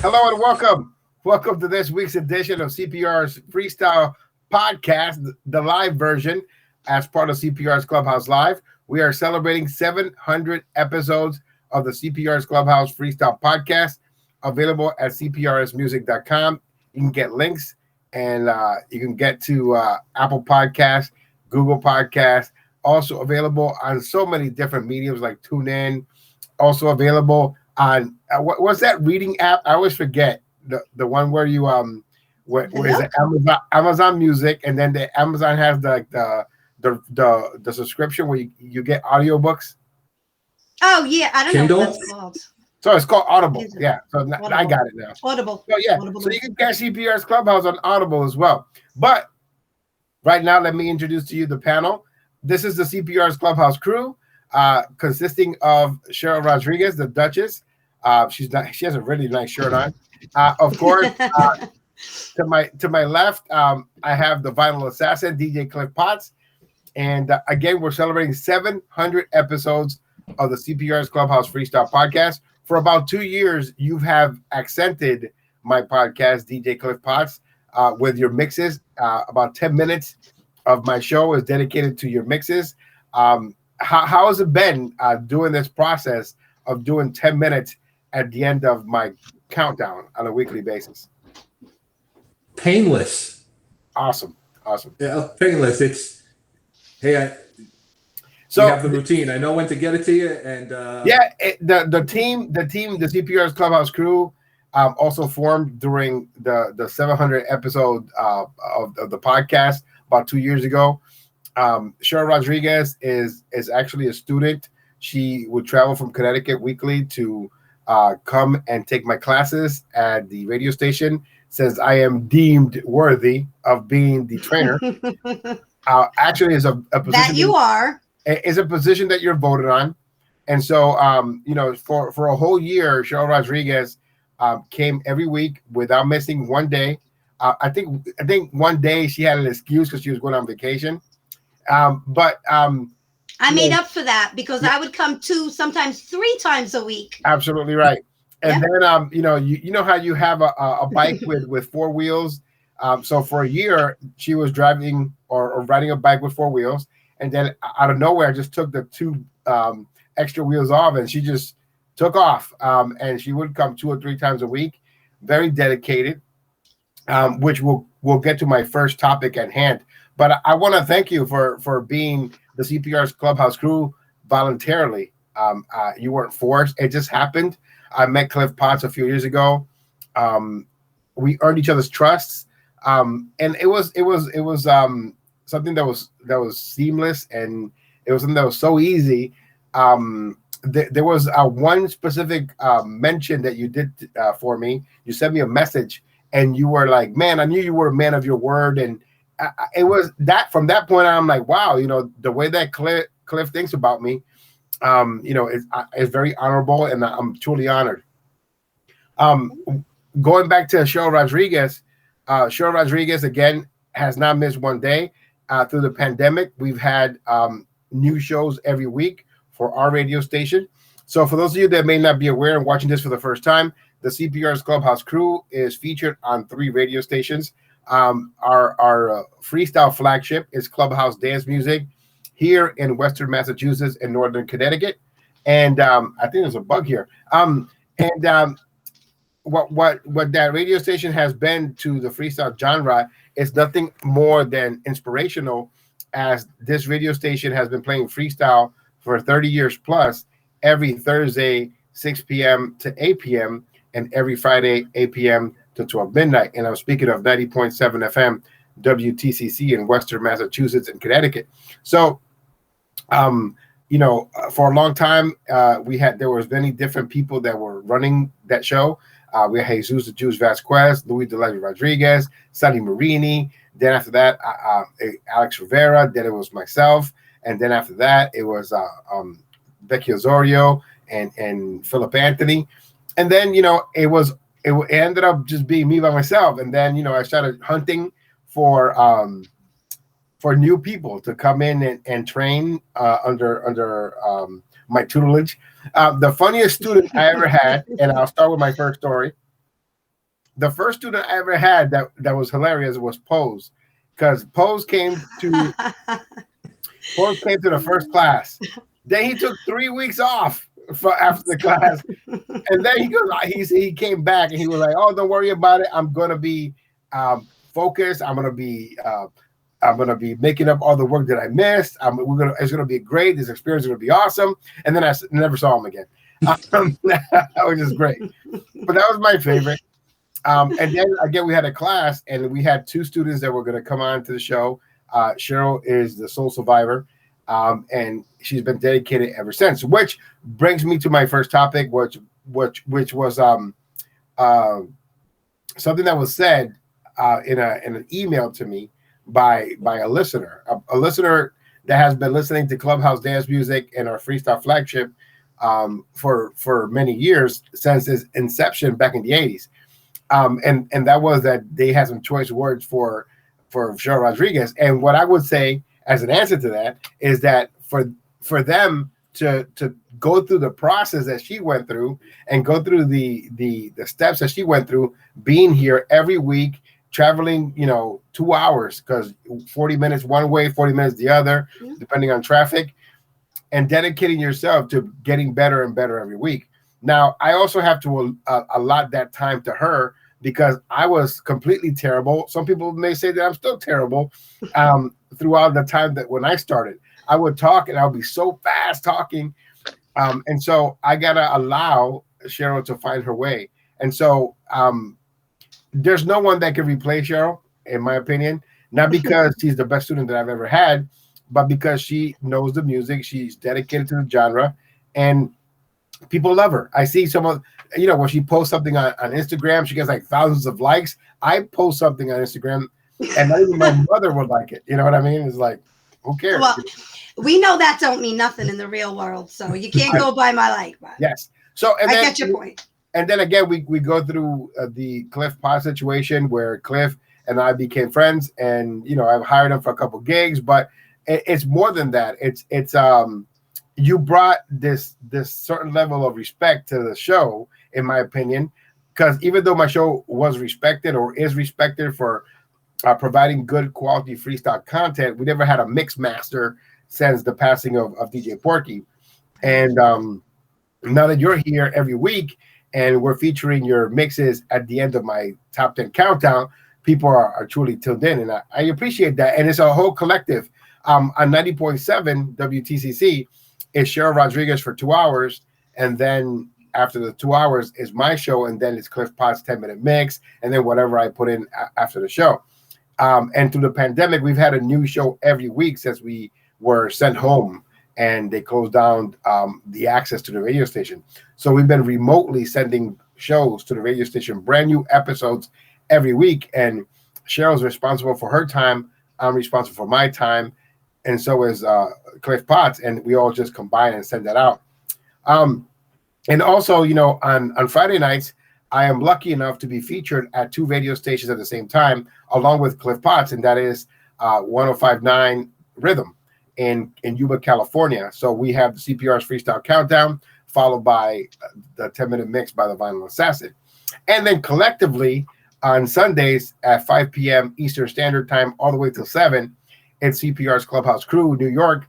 Hello and welcome. Welcome to this week's edition of CPR's Freestyle Podcast, the live version, as part of CPR's Clubhouse Live. We are celebrating 700 episodes of the CPR's Clubhouse Freestyle Podcast, available at cprsmusic.com. You can get links and you can get to Apple Podcasts, Google Podcasts, also available on so many different mediums like TuneIn, also available on what's that reading app? I always forget the one where you where is it Amazon Music, and then the Amazon has the subscription where you get audiobooks. Oh yeah, I don't Kindle? know what that's called. So it's called Audible. Yeah, so Audible. I got it now. Audible. So yeah, Audible. so you can get CPR's Clubhouse on Audible as well. But right now, let me introduce to you the panel. This is the CPR's Clubhouse crew, consisting of Cheryl Rodriguez, the Duchess. She has a really nice shirt on. Of course, to my left, I have the Vinyl Assassin, DJ Cliff Potts. And again, we're celebrating 700 episodes of the CPR's Clubhouse Freestyle Podcast. For about 2 years, you have accented my podcast, DJ Cliff Potts, with your mixes. About 10 minutes of my show is dedicated to your mixes. How has it been doing this process of doing 10 minutes at the end of my countdown on a weekly basis? Painless. Awesome. Yeah, painless. It's we have the routine. I know when to get it to you, and the team, the CPR's Clubhouse crew, also formed during the 700 episode of the podcast about 2 years ago. Cheryl Rodriguez is actually a student. She would travel from Connecticut weekly to come and take my classes at the radio station, since I am deemed worthy of being the trainer. Actually, is a position that you are. Is a position that you're voted on. And so, for a whole year, Cheryl Rodriguez came every week without missing one day. I think one day she had an excuse because she was going on vacation. I made up for that because I would come 2, sometimes 3 times a week. Absolutely right. And then, you know how you have a bike with 4 wheels. So for a year, she was driving or riding a bike with 4 wheels. And then out of nowhere, I just took the 2 extra wheels off, and she just took off. And she would come 2 or 3 times a week. Very dedicated, which we'll get to my first topic at hand. But I want to thank you for being the CPR's Clubhouse crew voluntarily. You weren't forced. It just happened. I met Cliff Potts a few years ago. We earned each other's trusts. And it was something that was seamless, and it was something that was so easy. There was one specific mention that you did for me. You sent me a message, and you were like, "Man, I knew you were a man of your word." And it was that from that point on, I'm like, wow, the way that Cliff thinks about me, is very honorable, and I'm truly honored. Going back to Cheryl Rodriguez again has not missed one day through the pandemic. We've had new shows every week for our radio station. So for those of you that may not be aware and watching this for the first time, the CPR's Clubhouse crew is featured on 3 radio stations. Our freestyle flagship is Clubhouse Dance Music here in Western Massachusetts and Northern Connecticut. And I think there's a bug here. What that radio station has been to the freestyle genre is nothing more than inspirational, as this radio station has been playing freestyle for 30 years plus, every Thursday, 6 p.m. to 8 p.m., and every Friday, 8 p.m. to 12 midnight. And I'm speaking of 90.7 FM WTCC in Western Massachusetts and Connecticut. So, for a long time, there was many different people that were running that show. We had Jesus the Juice Vasquez, Louis DeLevy Rodriguez, Sonny Marini. Then after that, Alex Rivera. Then it was myself. And then after that, it was Becky Osorio and Philip Anthony. And then, it ended up just being me by myself. And then, I started hunting for new people to come in and train under my tutelage. The funniest student I ever had, and I'll start with my first story. the first student I ever had that was hilarious was Pose, because Pose came to the first class. Then he took 3 weeks off after the class, and then he came back and he was like, "Oh, don't worry about it. I'm gonna be focused. I'm gonna be making up all the work that I missed. It's gonna be great. This experience is gonna be awesome." And then I never saw him again, which is great. But that was my favorite. And then again, we had a class, and we had 2 students that were going to come on to the show. Cheryl is the sole survivor, and she's been dedicated ever since. Which brings me to my first topic, which was something that was said in an email to me by a listener, a listener that has been listening to Clubhouse dance music and our freestyle flagship for many years, since its inception back in the 80s. And that was that they had some choice words for Cheryl Rodriguez. And what I would say as an answer to that is that for them to go through the process that she went through and go through the steps that she went through, being here every week, traveling, 2 hours, because 40 minutes one way, 40 minutes the other, depending on traffic, and dedicating yourself to getting better and better every week. Now, I also have to allot that time to her, because I was completely terrible. Some people may say that I'm still terrible throughout the time that when I started. I would talk, and I would be so fast talking. And so I got to allow Cheryl to find her way. And so there's no one that can replace Cheryl, in my opinion, not because she's the best student that I've ever had, but because she knows the music. She's dedicated to the genre, and people love her. I see some of, when she posts something on Instagram, she gets like thousands of likes. I post something on Instagram, and not even my mother would like it. You know what I mean? It's like, who cares? Well, we know that don't mean nothing in the real world, so you can't go by my like. But yes. So I get your point. And then again, we go through the Cliff Pod situation, where Cliff and I became friends, and I've hired him for a couple gigs, but it's more than that. It's you brought this certain level of respect to the show, in my opinion, because even though my show was respected or is respected for providing good quality freestyle content, we never had a mix master since the passing of DJ Porky. And now that you're here every week and we're featuring your mixes at the end of my top 10 countdown, people are truly tuned in, and I appreciate that. And it's a whole collective. On 90.7 WTCC, it's Cheryl Rodriguez for 2 hours, and then after the 2 hours is my show, and then it's Cliff Potts' 10-minute mix, and then whatever I put in after the show. And through the pandemic, we've had a new show every week since we were sent home and they closed down the access to the radio station. So we've been remotely sending shows to the radio station, brand new episodes every week. And Cheryl's responsible for her time. I'm responsible for my time. And so is Cliff Potts. And we all just combine and send that out. And also, on Friday nights, I am lucky enough to be featured at 2 radio stations at the same time, along with Cliff Potts, and that is 105.9 Rhythm in Yuba, California. So we have the CPR's Freestyle Countdown, followed by the 10-minute mix by the Vinyl Assassin. And then collectively on Sundays at 5 p.m. Eastern Standard Time, all the way till 7, it's CPR's Clubhouse Crew, New York,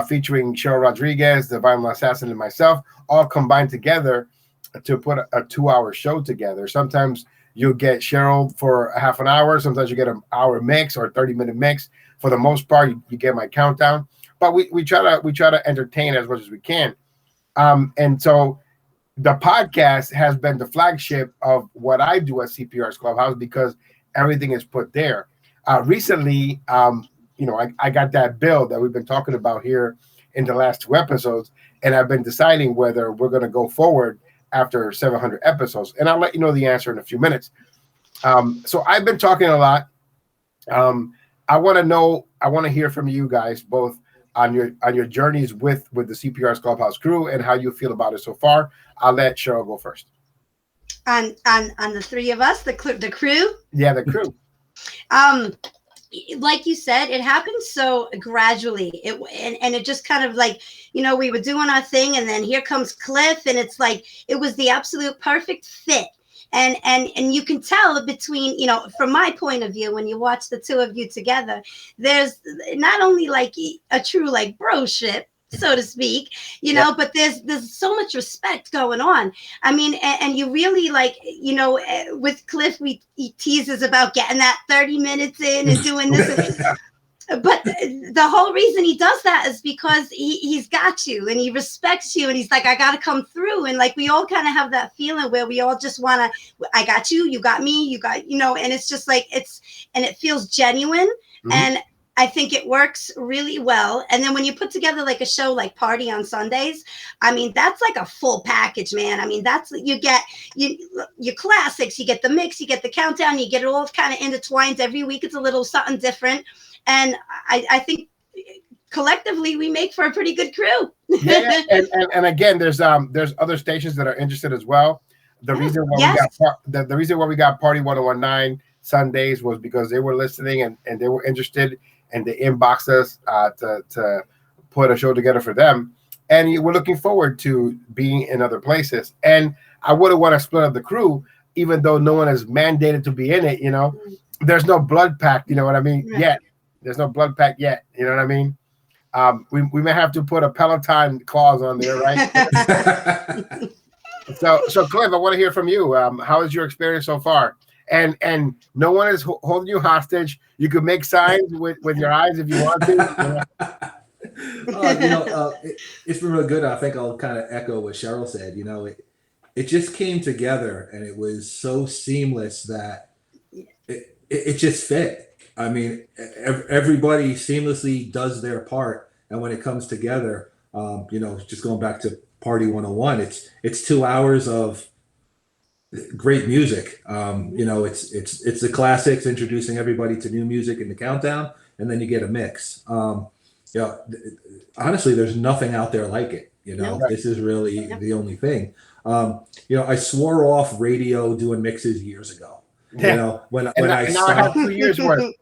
featuring Cheryl Rodriguez, the Vinyl Assassin, and myself, all combined together to put a 2-hour show together. Sometimes you'll get Cheryl for a half an hour. Sometimes you get an hour mix or a 30-minute mix. For the most part, you get my countdown. But we try to entertain as much as we can. And so the podcast has been the flagship of what I do at CPR's Clubhouse, because everything is put there. Recently, I got that bill that we've been talking about here in the last 2 episodes, and I've been deciding whether we're going to go forward after 700 episodes. And I'll let you know the answer in a few minutes. So I've been talking a lot. I want to hear from you guys both on your journeys with the CPR's Clubhouse Crew and how you feel about it so far. I'll let Cheryl go first. On the 3 of us, the crew? Yeah, the crew. Like you said, it happened so gradually. And it just kind of like, we were doing our thing, and then here comes Cliff, and it's like it was the absolute perfect fit. and you can tell between, you know, from my point of view, when you watch the two of you together, there's not only like a true like broship, so to speak, you know, but there's so much respect going on. I mean, and you really like, you know, with Cliff, he teases about getting that 30 minutes in and doing this. But the whole reason he does that is because he's got you and he respects you. And he's like, I got to come through. And like, we all kind of have that feeling where we all just want to, I got you, you got me, you got, you know, and it's just like, and it feels genuine. Mm-hmm. And I think it works really well. And then when you put together like a show like Party on Sundays, I mean, that's like a full package, man. I mean, that's, you get your classics, you get the mix, you get the countdown, you get it all kind of intertwined. Every week it's a little something different. And I think collectively we make for a pretty good crew. And again, there's other stations that are interested as well. The reason why we got Party 1019 Sundays was because they were listening and they were interested, and they inboxed us to put a show together for them. And we're looking forward to being in other places. And I wouldn't want to split up the crew, even though no one is mandated to be in it. You know, there's no blood pact. You know what I mean? Right. Yet. There's no blood pact yet. You know what I mean? We may have to put a Peloton clause on there, right? So Cliff, I want to hear from you. How is your experience so far? And no one is holding you hostage. You can make signs with your eyes if you want to. It's been really good. I think I'll kind of echo what Cheryl said. You know, it just came together, and it was so seamless that it just fit. I mean, everybody seamlessly does their part, and when it comes together, just going back to Party 101, it's 2 hours of great music. It's the classics, introducing everybody to new music in the countdown, and then you get a mix. Honestly, there's nothing out there like it. This is really the only thing. I swore off radio doing mixes years ago. When I stopped, I have 2 years worth.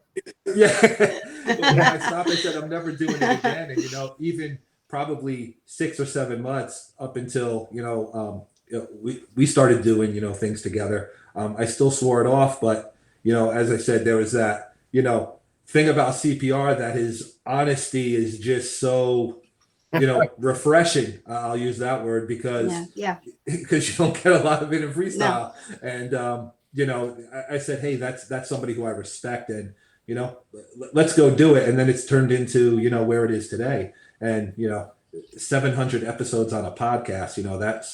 When I stopped, I said I'm never doing it again. And even probably 6 or 7 months up until we started doing things together. I still swore it off, but as I said, there was that thing about CPR that his honesty is just so refreshing. I'll use that word because you don't get a lot of it in freestyle. No. And I said, hey, that's somebody who I respect, and let's go do it. And then it's turned into where it is today, and 700 episodes on a podcast. That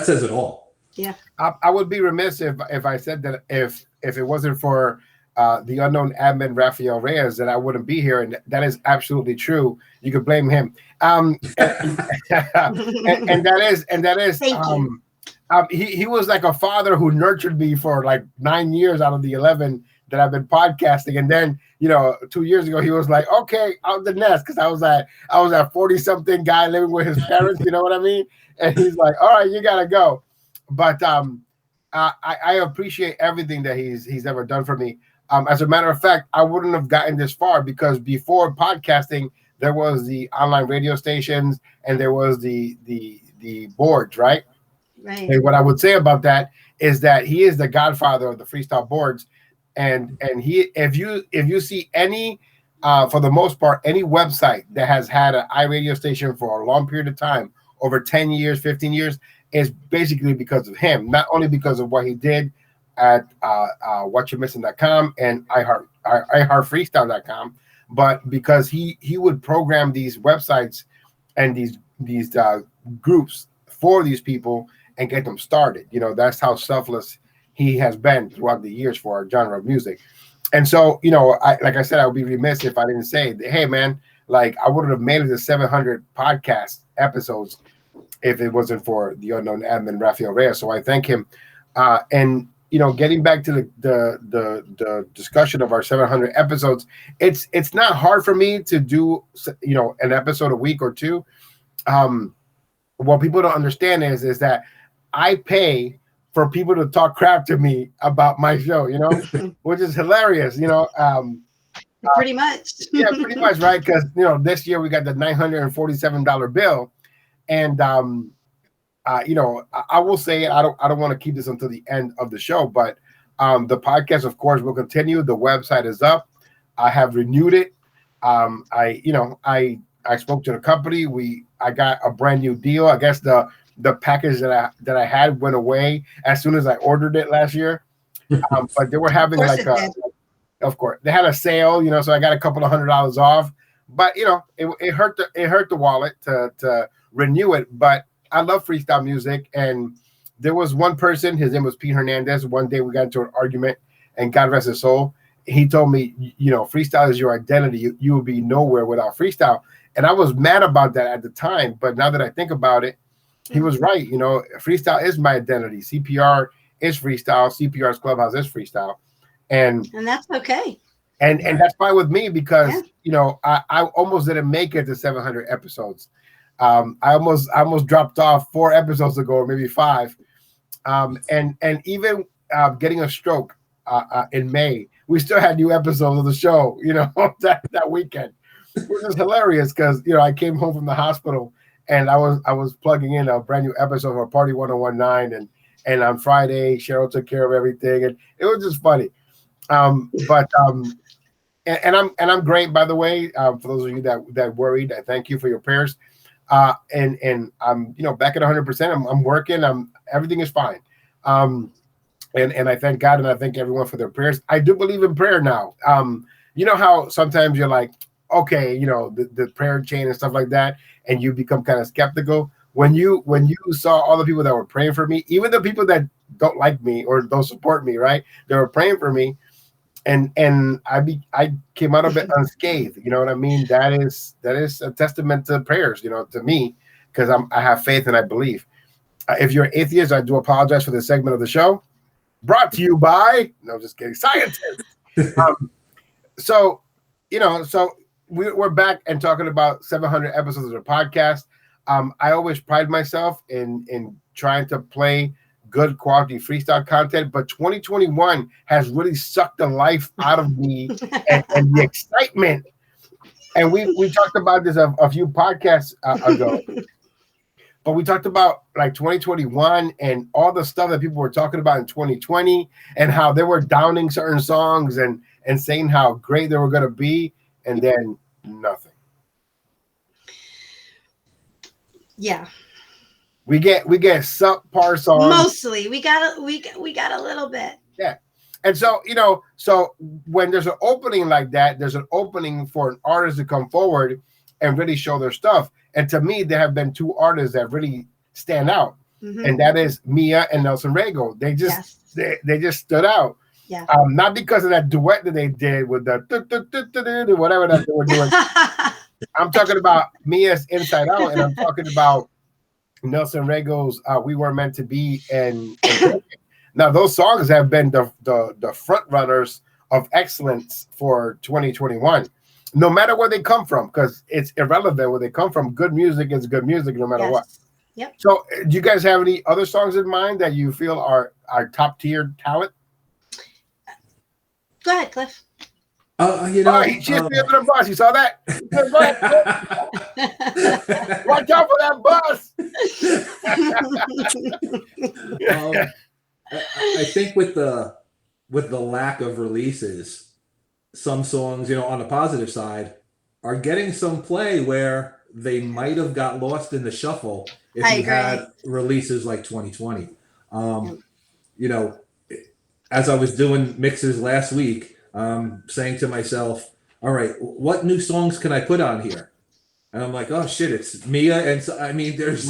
says it all. Yeah, I would be remiss if I said that if it wasn't for the unknown admin Rafael Reyes, that I wouldn't be here, and that is absolutely true. You could blame him, and that is. Thank you. He was like a father who nurtured me for like 9 years out of the 11 that I've been podcasting. And then, 2 years ago, he was like, okay, out the nest. Cause I was a 40-something guy living with his parents, you know what I mean? And he's like, all right, you gotta go. But I appreciate everything that he's ever done for me. As a matter of fact, I wouldn't have gotten this far because before podcasting, there was the online radio stations and there was the boards, right? Right. And what I would say about that is that he is the godfather of the freestyle boards, and he, if you see any, for the most part, any website that has had an iRadio station for a long period of time, over 10 years, 15 years, is basically because of him. Not only because of what he did at whatyourmissing.com and iHeartFreestyle.com, but because he would program these websites and these groups for these people and get them started. That's how selfless he has been throughout the years for our genre of music. And so, like I said, I would be remiss if I didn't say, hey, man, like I wouldn't have made it to 700 podcast episodes if it wasn't for the unknown admin Rafael Reyes. So I thank him. And getting back to the discussion of our 700 episodes, it's not hard for me to do an episode a week or two. What people don't understand is that I pay for people to talk crap to me about my show, which is hilarious, pretty much. Yeah, pretty much, right? Because this year we got the $947 bill, and I will say it. I don't want to keep this until the end of the show, but the podcast, of course, will continue. The website is up. I have renewed it. I spoke to the company. I got a brand new deal. I guess the package that I had went away as soon as I ordered it last year. But they were having of course they had a sale, so I got a couple of $100 off. But it hurt the wallet to renew it. But I love freestyle music, and there was one person. His name was Pete Hernandez. One day we got into an argument, and God rest his soul. He told me, freestyle is your identity. You will be nowhere without freestyle. And I was mad about that at the time. But now that I think about it, he was right. Freestyle is my identity. CPR is freestyle. CPR's Clubhouse is freestyle. And that's okay. And that's fine with me because, I almost didn't make it to 700 episodes. I almost dropped off 4 episodes ago, or maybe 5. And even getting a stroke in May, we still had new episodes of the show, that weekend, which is hilarious because, I came home from the hospital and I was plugging in a brand new episode of Party 1019, and on Friday, Cheryl took care of everything, and it was just funny. And I'm great, by the way. For those of you that worried, I thank you for your prayers. And I'm back at 100%. I'm working. Everything is fine. And I thank God and I thank everyone for their prayers. I do believe in prayer now. You know how sometimes you're like, okay, the prayer chain and stuff like that, and you become kind of skeptical. When you saw all the people that were praying for me, even the people that don't like me or don't support me, right? They were praying for me, and I came out of it unscathed. You know what I mean? That is a testament to prayers, to me, because I have faith and I believe. If you're an atheist, I do apologize for this segment of the show. Brought to you by, no, just kidding, scientists. So we're back and talking about 700 episodes of the podcast. I always pride myself in trying to play good quality freestyle content, but 2021 has really sucked the life out of me and the excitement. And we talked about this a few podcasts ago. But we talked about like 2021 and all the stuff that people were talking about in 2020 and how they were downing certain songs and saying how great they were going to be, and then nothing. Yeah. We get subpar songs. Mostly. We got a little bit. Yeah. And so, so when there's an opening like that, there's an opening for an artist to come forward and really show their stuff. And to me, there have been 2 artists that really stand out, and that is Mia and Nelson Rego. They just they just stood out. Yeah. Not because of that duet that they did with the whatever that they were doing. I'm talking about Mia's Inside Out, and I'm talking about Nelson Rego's "We Were Meant to Be." And now those songs have been the front runners of excellence for 2021. No matter where they come from, because it's irrelevant where they come from. Good music is good music, no matter what. Yep. So, do you guys have any other songs in mind that you feel are top tier talent? Go ahead, Cliff. He cheers me under the bus. You saw that? Watch out for that bus. I think with the lack of releases, some songs, on the positive side, are getting some play where they might have got lost in the shuffle if you had releases like 2020. As I was doing mixes last week, saying to myself, all right, what new songs can I put on here? And I'm like, oh shit, it's Mia. And so, I mean, there's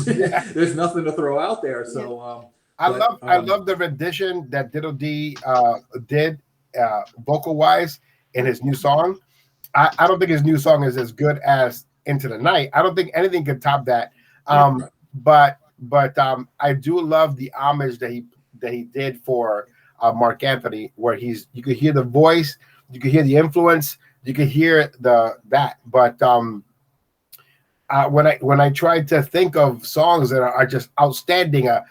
nothing to throw out there. So I love the rendition that Diddle D did vocal wise in his new song. I don't think his new song is as good as Into the Night. I don't think anything can top that. But I do love the homage that he did for Mark Anthony, where you could hear the voice, you could hear the influence, you could hear that. But when I tried to think of songs that are just outstanding, a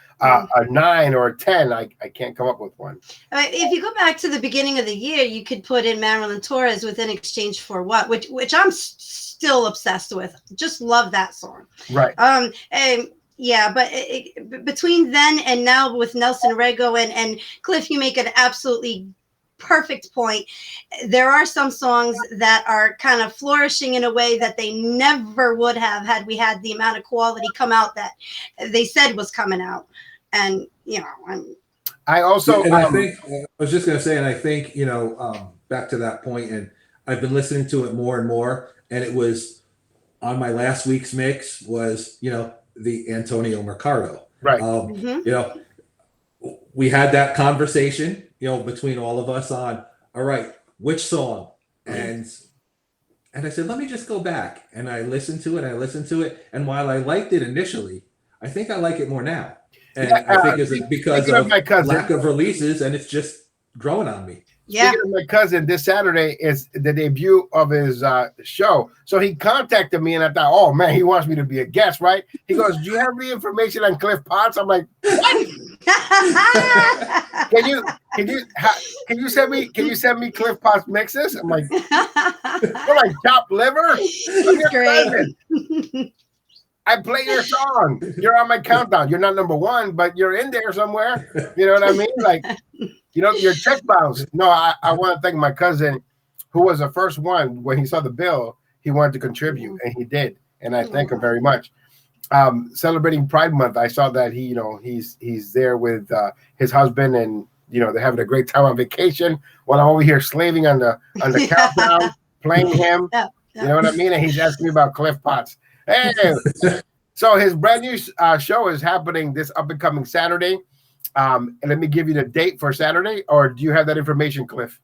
9 or a 10, I can't come up with one. If you go back to the beginning of the year, you could put in Marilyn Torres with In Exchange for What, which I'm still obsessed with. Just love that song. Right. And Yeah, but between then and now with Nelson Rego and Cliff, you make an absolutely perfect point. There are some songs that are kind of flourishing in a way that they never would have had we had the amount of quality come out that they said was coming out. And, you know, I also, and I think, I was just going to say, and I think, back to that point, and I've been listening to it more and more, and it was on my last week's mix was, the Antonio Mercado. Right. We had that conversation, between all of us on, all right, which song? And I said, let me just go back. And I listened to it. And while I liked it initially, I think I like it more now. And I think it's because of lack of releases, and it's just growing on me. Yeah. Speaking of my cousin, this Saturday is the debut of his show. So he contacted me, and I thought, oh man, he wants me to be a guest, right? He goes, do you have the information on Cliff Potts? I'm like, what? Can you send me Cliff Potts mixes? I'm like, you're like chopped liver? He's great. I play your song. You're on my countdown. You're not number one, but you're in there somewhere. You know what I mean? Like, your check bounce. No, I want to thank my cousin, who was the first one when he saw the bill. He wanted to contribute, and he did, and I thank him very much. Celebrating Pride Month, I saw that he's there with his husband, and they're having a great time on vacation. While I'm over here slaving on the countdown, playing him. You know what I mean? And he's asking me about Cliff Potts. Hey, so his brand new show is happening this up and coming Saturday. And let me give you the date for Saturday, or do you have that information, Cliff?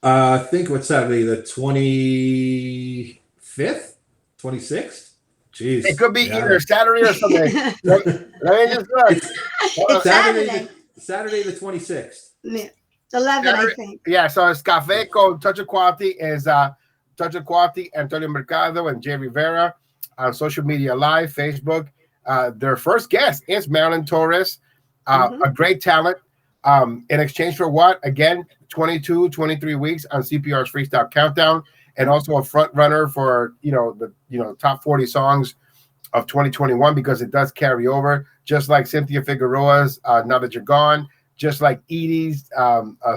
I think what's Saturday, the 25th, 26th. Jeez, it could be either Saturday or Sunday. Let me just look. It's Saturday the 26th. 11, I think. Yeah, so it's Café con Touch of Quality is Touch of Quality, Antonio Mercado, and Jay Rivera on social media live, Facebook. Their first guest is Marilyn Torres, a great talent. In exchange for what? Again, 23 weeks on CPR's Freestyle Countdown, and also a front runner for the top 40 songs of 2021, because it does carry over, just like Cynthia Figueroa's Now That You're Gone, just like Edie's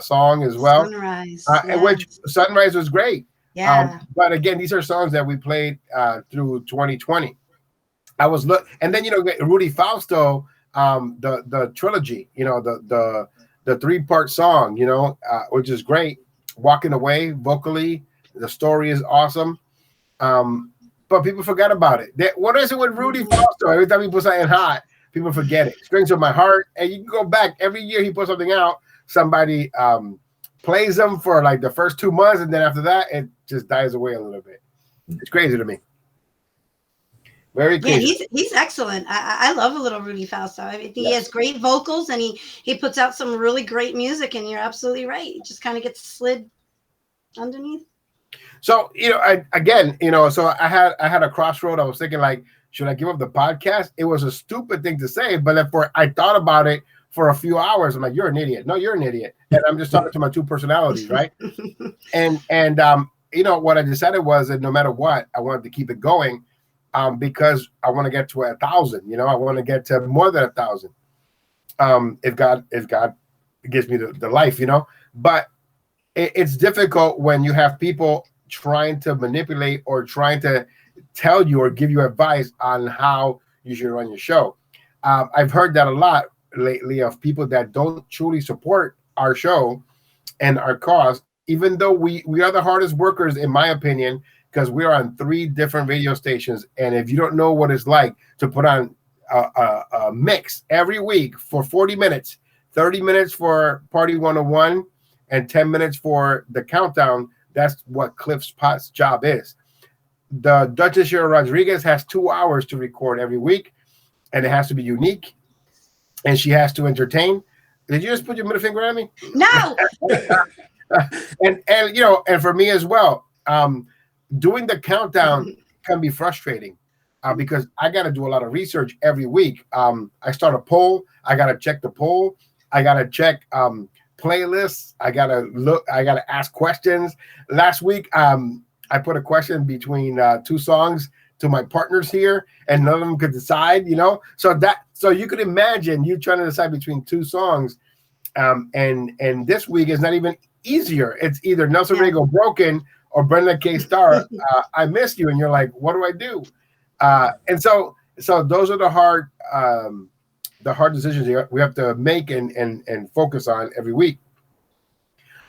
song as well. Sunrise. Which Sunrise was great. Yeah. But again, these are songs that we played through 2020. And then Rudy Fausto, the trilogy, the 3-part song, which is great. Walking Away, vocally, the story is awesome. But people forgot about it. What is it with Rudy Fausto? Every time he puts something hot, people forget it. Strings of My Heart, and you can go back every year he puts something out. Somebody plays them for like the first 2 months, and then after that, it just dies away a little bit. It's crazy to me. Very crazy. Yeah, he's excellent. I love a little Rudy Fausto. I think he has great vocals, and he puts out some really great music. And you're absolutely right. It just kind of gets slid underneath. So so I had a crossroad. I was thinking, like, should I give up the podcast? It was a stupid thing to say, but I thought about it for a few hours. I'm like, you're an idiot. No, you're an idiot. And I'm just talking to my two personalities, right? and what I decided was that no matter what, I wanted to keep it going, because I want to get to 1,000. I want to get to more than 1,000. If God gives me the life, But it's difficult when you have people trying to manipulate or trying to tell you or give you advice on how you should run your show. I've heard that a lot lately of people that don't truly support our show and our cause, even though we are the hardest workers, in my opinion, because we're on 3 different radio stations. And if you don't know what it's like to put on a mix every week for 40 minutes, 30 minutes for Party 101 and 10 minutes for the countdown, that's what Cliff Potts' job is. The Duchess Cheryl Rodriguez has 2 hours to record every week, and it has to be unique, and she has to entertain. Did you just put your middle finger at me? No. and for me as well, doing the countdown can be frustrating because I got to do a lot of research every week. I start a poll. I got to check the poll. I got to check playlists. I got to ask questions. Last week, I put a question between 2 songs to my partners here, and none of them could decide, so you could imagine you trying to decide between two songs, and this week is not even easier. It's either Nelson Rigo Broken or Brenda K. Starr, I Miss You, and you're like, what do I do? And so those are the hard decisions we have to make and focus on every week.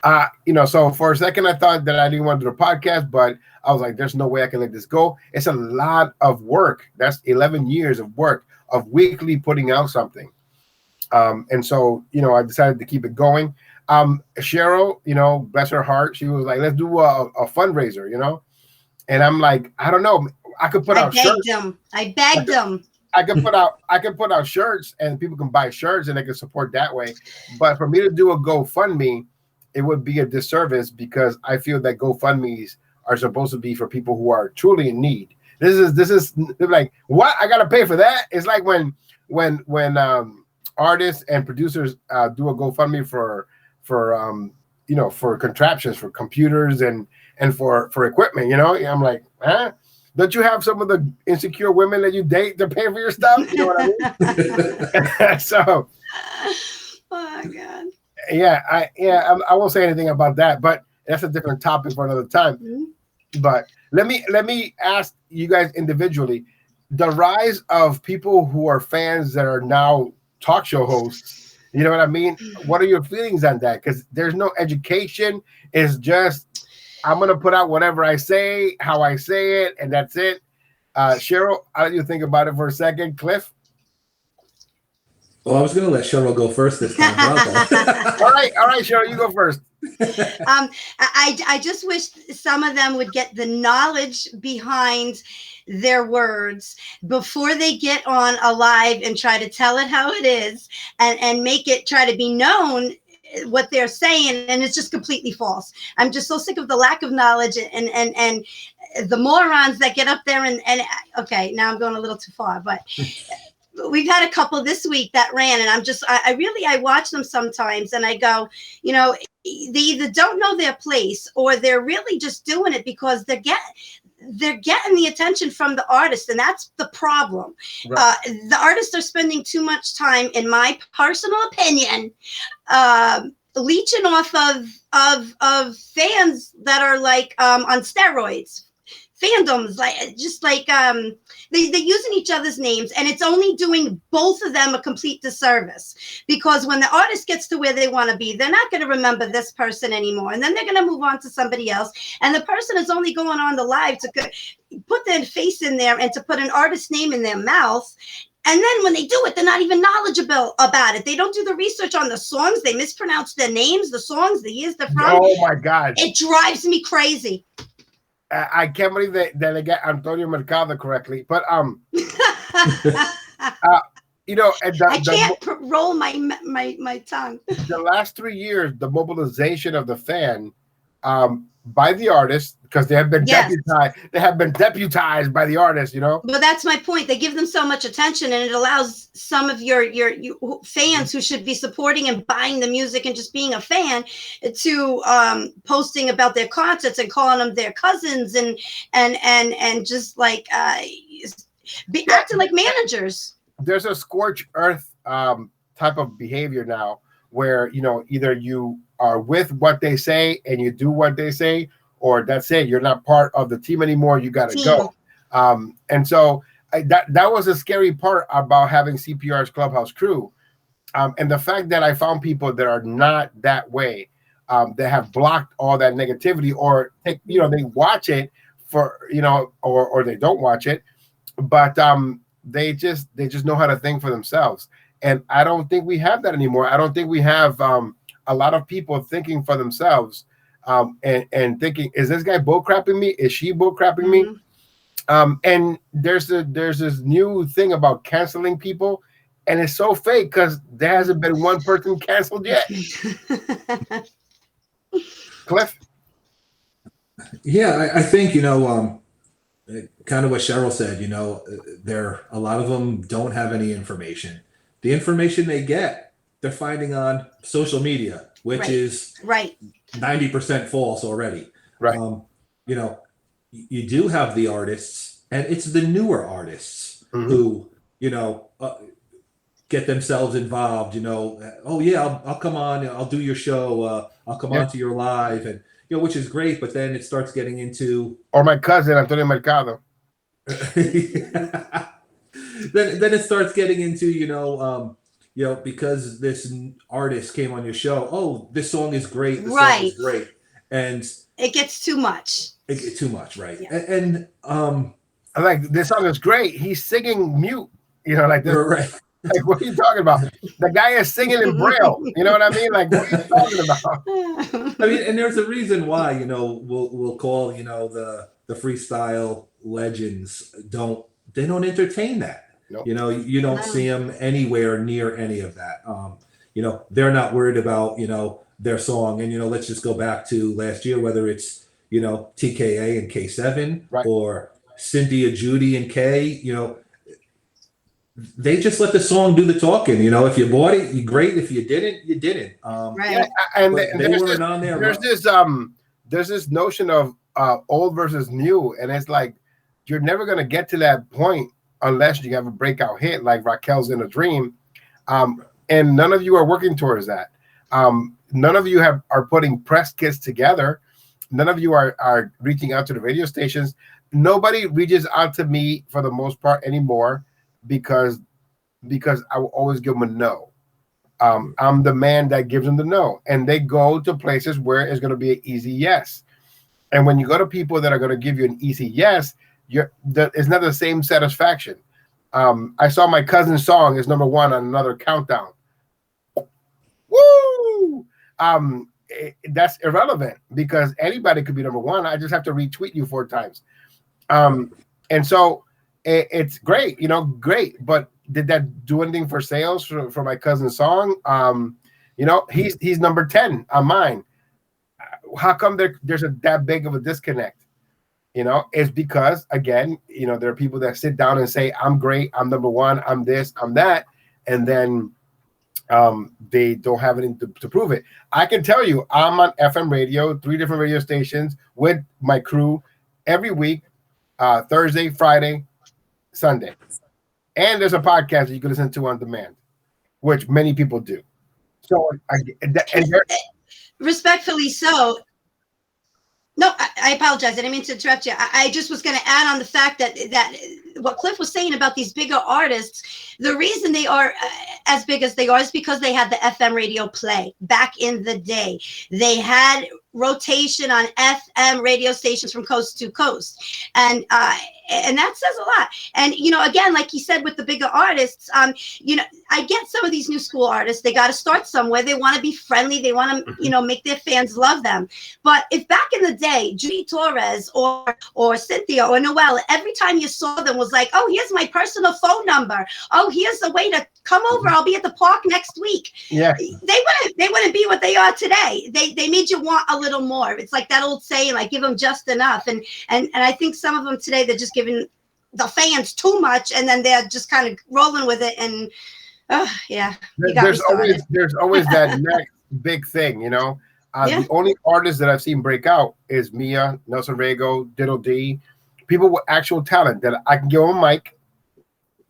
So for a second I thought that I didn't want to do the podcast, but I was like, there's no way I can let this go. It's a lot of work. That's 11 years of work of weekly putting out something. And so, I decided to keep it going. Cheryl, bless her heart, she was like, let's do a fundraiser, and I'm like, I don't know. I could put out shirts. I begged them. I could put out shirts and people can buy shirts and they can support that way. But for me to do a GoFundMe, it would be a disservice because I feel that GoFundMes are supposed to be for people who are truly in need. This is like, what? I gotta pay for that? It's like when artists and producers do a GoFundMe for contraptions, for computers and for equipment, I'm like, huh? Don't you have some of the insecure women that you date to pay for your stuff? You know what I mean? So, oh my God. I won't say anything about that, but that's a different topic for another time. Mm-hmm. But let me ask you guys individually, the rise of people who are fans that are now talk show hosts, you know what I mean? What are your feelings on that? Because there's no education. It's just, I'm going to put out whatever I say, how I say it, and that's it. Cheryl, how do you think about it for a second? Cliff? Well, I was going to let Cheryl go first this time. All right, Cheryl, you go first. I just wish some of them would get the knowledge behind their words before they get on a live and try to tell it how it is and make it try to be known what they're saying, and it's just completely false. I'm just so sick of the lack of knowledge and the morons that get up there and okay, now I'm going a little too far, but we've had a couple this week that ran, and I watch them sometimes and I go, they either don't know their place or they're really just doing it because they're getting the attention from the artist, and that's the problem. Right. The artists are spending too much time, in my personal opinion, leeching off of fans that are like on steroids. Fandoms, they're using each other's names, and it's only doing both of them a complete disservice, because when the artist gets to where they want to be, they're not going to remember this person anymore, and then they're going to move on to somebody else, and the person is only going on the live to put their face in there and to put an artist's name in their mouth. And then when they do it, they're not even knowledgeable about it. They don't do the research on the songs. They mispronounce their names, the songs, the years they're from. Oh my God. It drives me crazy. I can't believe that they got Antonio Mercado correctly, but I can't roll my tongue. The last 3 years, the mobilization of the fan by the artists, because they have been deputized. They have been deputized by the artists, But that's my point. They give them so much attention, and it allows some of your fans who should be supporting and buying the music and just being a fan to posting about their concerts and calling them their cousins and just like acting like managers. There's a scorched earth type of behavior now, where either you are with what they say and you do what they say, or that's it. You're not part of the team anymore. You got to go. And so that was a scary part about having CPR's Clubhouse crew. And the fact that I found people that are not that way, that have blocked all that negativity, or they watch it for, or they don't watch it, but they just know how to think for themselves. And I don't think we have that anymore. I don't think we have a lot of people thinking for themselves and thinking, is this guy bullcrapping me? Is she bullcrapping me? And there's this new thing about canceling people, and it's so fake because there hasn't been one person canceled yet. Cliff? Yeah, I think, kind of what Cheryl said, a lot of them don't have any information. The information they get, they're finding on social media, which is 90% false already. Right. You do have the artists And it's the newer artists who, get themselves involved, oh yeah, I'll come on, I'll do your show, I'll come on to your live, and which is great, but then it starts getting into or my cousin Antonio Mercado. then it starts getting into because this artist came on your show, oh, this song is great, this song is great, and it gets too much. It gets too much, right? Yeah. And like, this song is great. He's singing mute, like this. Right. Like, what are you talking about? The guy is singing in Braille. You know what I mean? Like, what are you talking about? I mean, and there's a reason why, we'll call, the freestyle legends they don't entertain that. Nope. You don't see them anywhere near any of that. They're not worried about, their song. And, let's just go back to last year, whether it's, TKA and K7 right. or Cynthia, Judy, and K, they just let the song do the talking. If you bought it, you great. If you didn't, you didn't. Right. Yeah, and there's this notion of old versus new, and it's like you're never gonna get to that point unless you have a breakout hit like Raquel's In a Dream, and none of you are working towards that. None of you are putting press kits together. None of you are reaching out to the radio stations. Nobody reaches out to me for the most part anymore. Because I will always give them a no. I'm the man that gives them the no, and they go to places where it's going to be an easy yes. And when you go to people that are going to give you an easy yes, it's not the same satisfaction. I saw my cousin's song is number 1 on another countdown. Woo! That's irrelevant because anybody could be number 1. I just have to retweet you 4 times. And so it's great, great. But did that do anything for sales for my cousin's song? He's number 10 on mine. How come there's that big of a disconnect? It's because, again, there are people that sit down and say, I'm great, I'm number 1, I'm this, I'm that. And then they don't have anything to prove it. I can tell you, I'm on FM radio, 3 different radio stations with my crew every week, Thursday, Friday, Sunday. And there's a podcast that you can listen to on demand, which many people do. So, respectfully so. No, I apologize. I didn't mean to interrupt you. I just was going to add on the fact that what Cliff was saying about these bigger artists, the reason they are as big as they are is because they had the FM radio play back in the day. They had rotation on FM radio stations from coast to coast. And that says a lot. And, again, like you said, with the bigger artists, I get some of these new school artists, they got to start somewhere. They want to be friendly. They want to, make their fans love them. But if back in the day, Judy Torres or Cynthia or Noelle, every time you saw them was like, oh, here's my personal phone number. Oh, here's a way to come over. I'll be at the park next week. Yeah. They wouldn't be what they are today. They made you want a little more. It's like that old saying, like, give them just enough. And I think some of them today, they're just giving the fans too much, and then they're just kind of rolling with it. And there's always that next big thing, The only artist that I've seen break out is Mia, Nelson Rego, Diddle D, people with actual talent that I can give them a mic,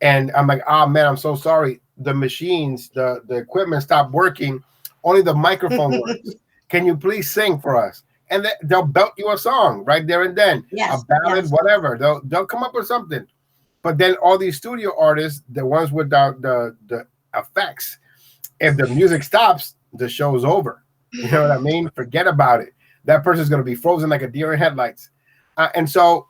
and I'm like, oh man, I'm so sorry. The machines, the equipment stopped working. Only the microphone works. Can you please sing for us? And they'll belt you a song right there and then, a ballad, whatever. They'll come up with something. But then all these studio artists, the ones without the effects, if the music stops, the show's over. You know what I mean? Forget about it. That person's going to be frozen like a deer in headlights. And so,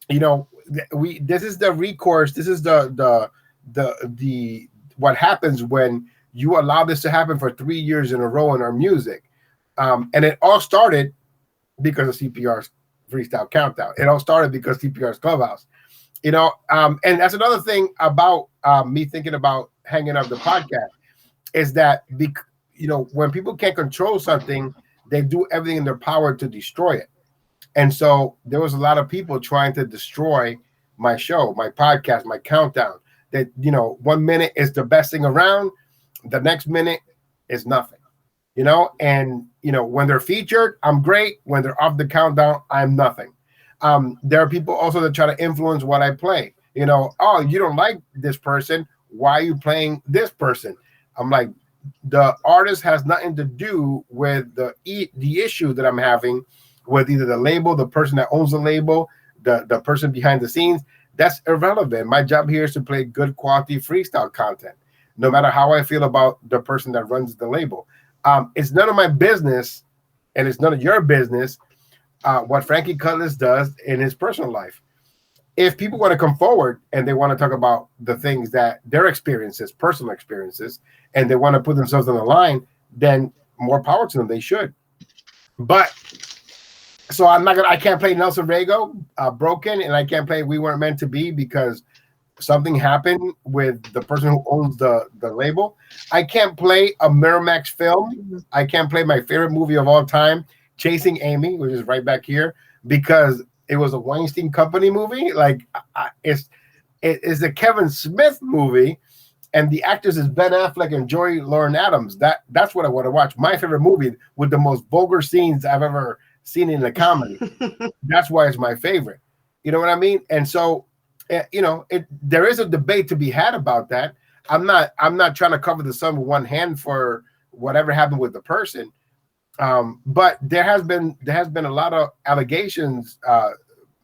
this is the recourse. This is the what happens when you allow this to happen for 3 years in a row in our music. And it all started because of CPR's Freestyle Countdown. It all started because CPR's Clubhouse. And that's another thing about me thinking about hanging up the podcast is that, when people can't control something, they do everything in their power to destroy it. And so there was a lot of people trying to destroy my show, my podcast, my countdown. That, 1 minute is the best thing around. The next minute is nothing. And when they're featured, I'm great. When they're off the countdown, I'm nothing. There are people also that try to influence what I play. You know, oh, you don't like this person. Why are you playing this person? I'm like, the artist has nothing to do with the issue that I'm having with either the label, the person that owns the label, the person behind the scenes. That's irrelevant. My job here is to play good quality freestyle content, no matter how I feel about the person that runs the label. It's none of my business, and it's none of your business what Frankie Cutlass does in his personal life. If people want to come forward and they want to talk about the things that their experiences, personal experiences, and they want to put themselves on the line, then more power to them. They should. But so I can't play Nelson Rego, Broken, and I can't play We Weren't Meant to Be because something happened with the person who owns the label. I can't play a Miramax film. I can't play my favorite movie of all time, Chasing Amy, which is right back here, because it was a Weinstein Company movie. Like it's a Kevin Smith movie, and the actors is Ben Affleck and Joy Lauren Adams. That's what I want to watch. My favorite movie with the most vulgar scenes I've ever seen in a comedy. That's why it's my favorite. You know what I mean? And so, you know, there is a debate to be had about that. I'm not trying to cover the sun with one hand for whatever happened with the person. But there has been a lot of allegations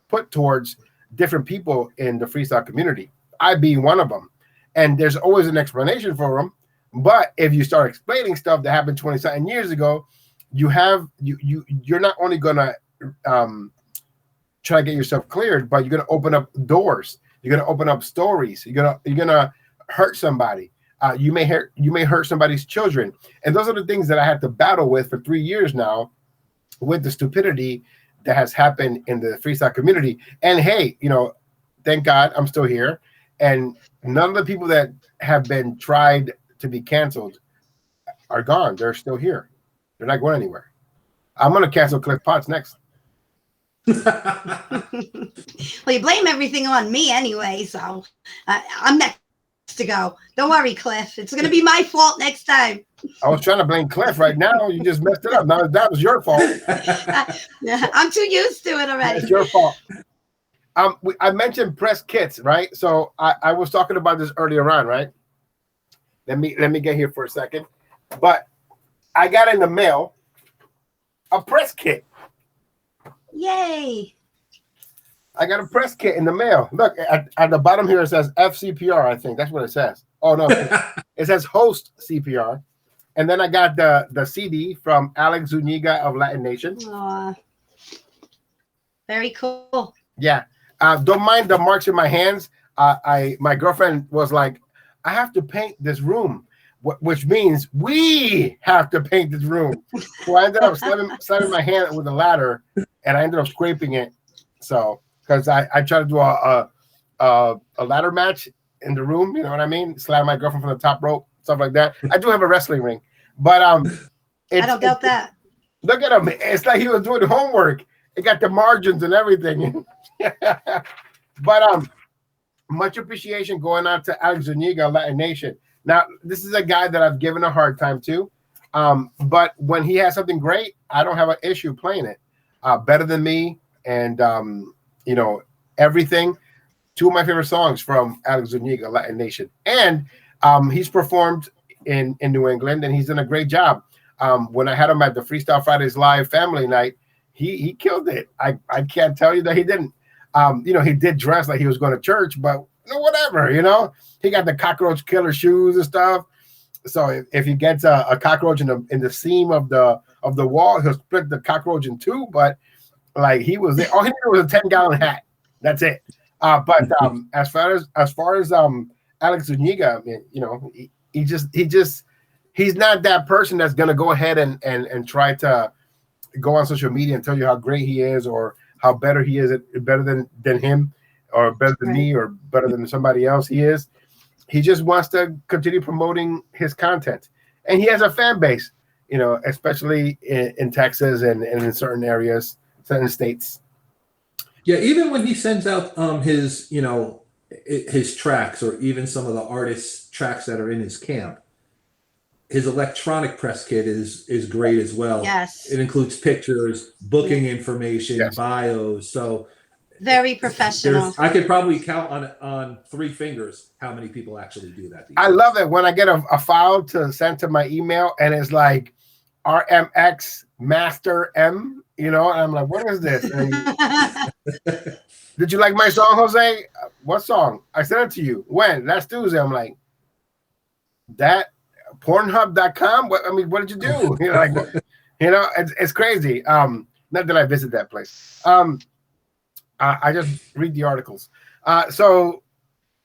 put towards different people in the freestyle community, I being one of them. And there's always an explanation for them. But if you start explaining stuff that happened 20-something years ago, you're not only gonna try to get yourself cleared, but you're gonna open up doors. You're gonna open up stories. You're gonna hurt somebody. You may hurt somebody's children. And those are the things that I had to battle with for 3 years now, with the stupidity that has happened in the freestyle community. And hey, you know, thank God I'm still here. And none of the people that have been tried to be canceled are gone. They're still here. They're not going anywhere. I'm going to cancel Cliff Potts next. Well, you blame everything on me anyway, so I'm next to go. Don't worry, Cliff. It's going to be my fault next time. I was trying to blame Cliff right now. You just messed it up. Now that was your fault. I'm too used to it already. It's your fault. I mentioned press kits, right? So I was talking about this earlier on, right? Let me get here for a second. But I got in the mail a press kit. Yay! I got a press kit in the mail. Look, at the bottom here it says FCPR, I think. That's what it says. Oh, no. It says host CPR. And then I got the CD from Alex Zuniga of Latin Nation. Aww. Very cool. Yeah. Don't mind the marks in my hands. My girlfriend was like, I have to paint this room, which means we have to paint this room. So I ended up slapping my hand with a ladder, and I ended up scraping it. So, because I tried to do a ladder match in the room, you know what I mean? Slam my girlfriend from the top rope, stuff like that. I do have a wrestling ring, but I don't doubt that. Look at him. It's like he was doing homework. It got the margins and everything. But much appreciation going on to Alex Zuniga, Latin Nation. Now, this is a guy that I've given a hard time to. But when he has something great, I don't have an issue playing it. Better Than Me and you know, Everything. Two of my favorite songs from Alex Zuniga, Latin Nation. And he's performed in New England, and he's done a great job. When I had him at the Freestyle Fridays Live family night, he killed it. I can't tell you that he didn't. You know, he did dress like he was going to church, but you know, whatever, you know. He got the cockroach killer shoes and stuff. So if he gets a cockroach in the seam of the wall, he'll split the cockroach in two. But like he was there, all he did was a 10-gallon hat. That's it. But as far as Alex Zuniga, I mean, you know, he's not that person that's gonna go ahead and try to go on social media and tell you how great he is or how better he is, better than him, or better than me, or better than somebody else. He just wants to continue promoting his content, and he has a fan base, you know, especially in Texas and in certain areas, certain states. Yeah, even when he sends out his, you know, his tracks, or even some of the artists' tracks that are in his camp, his electronic press kit is great as well. Yes. It includes pictures, booking information, bios. So, Very professional. I could probably count on 3 fingers how many people actually do that. I love it when I get a file to send to my email and it's like RMX Master M, and I'm like, what is this? Did you like my song, Jose? What song? I sent it to you. When? Last Tuesday. I'm like, that Pornhub.com? What did you do? It's crazy. Not that I visit that place. I just read the articles. So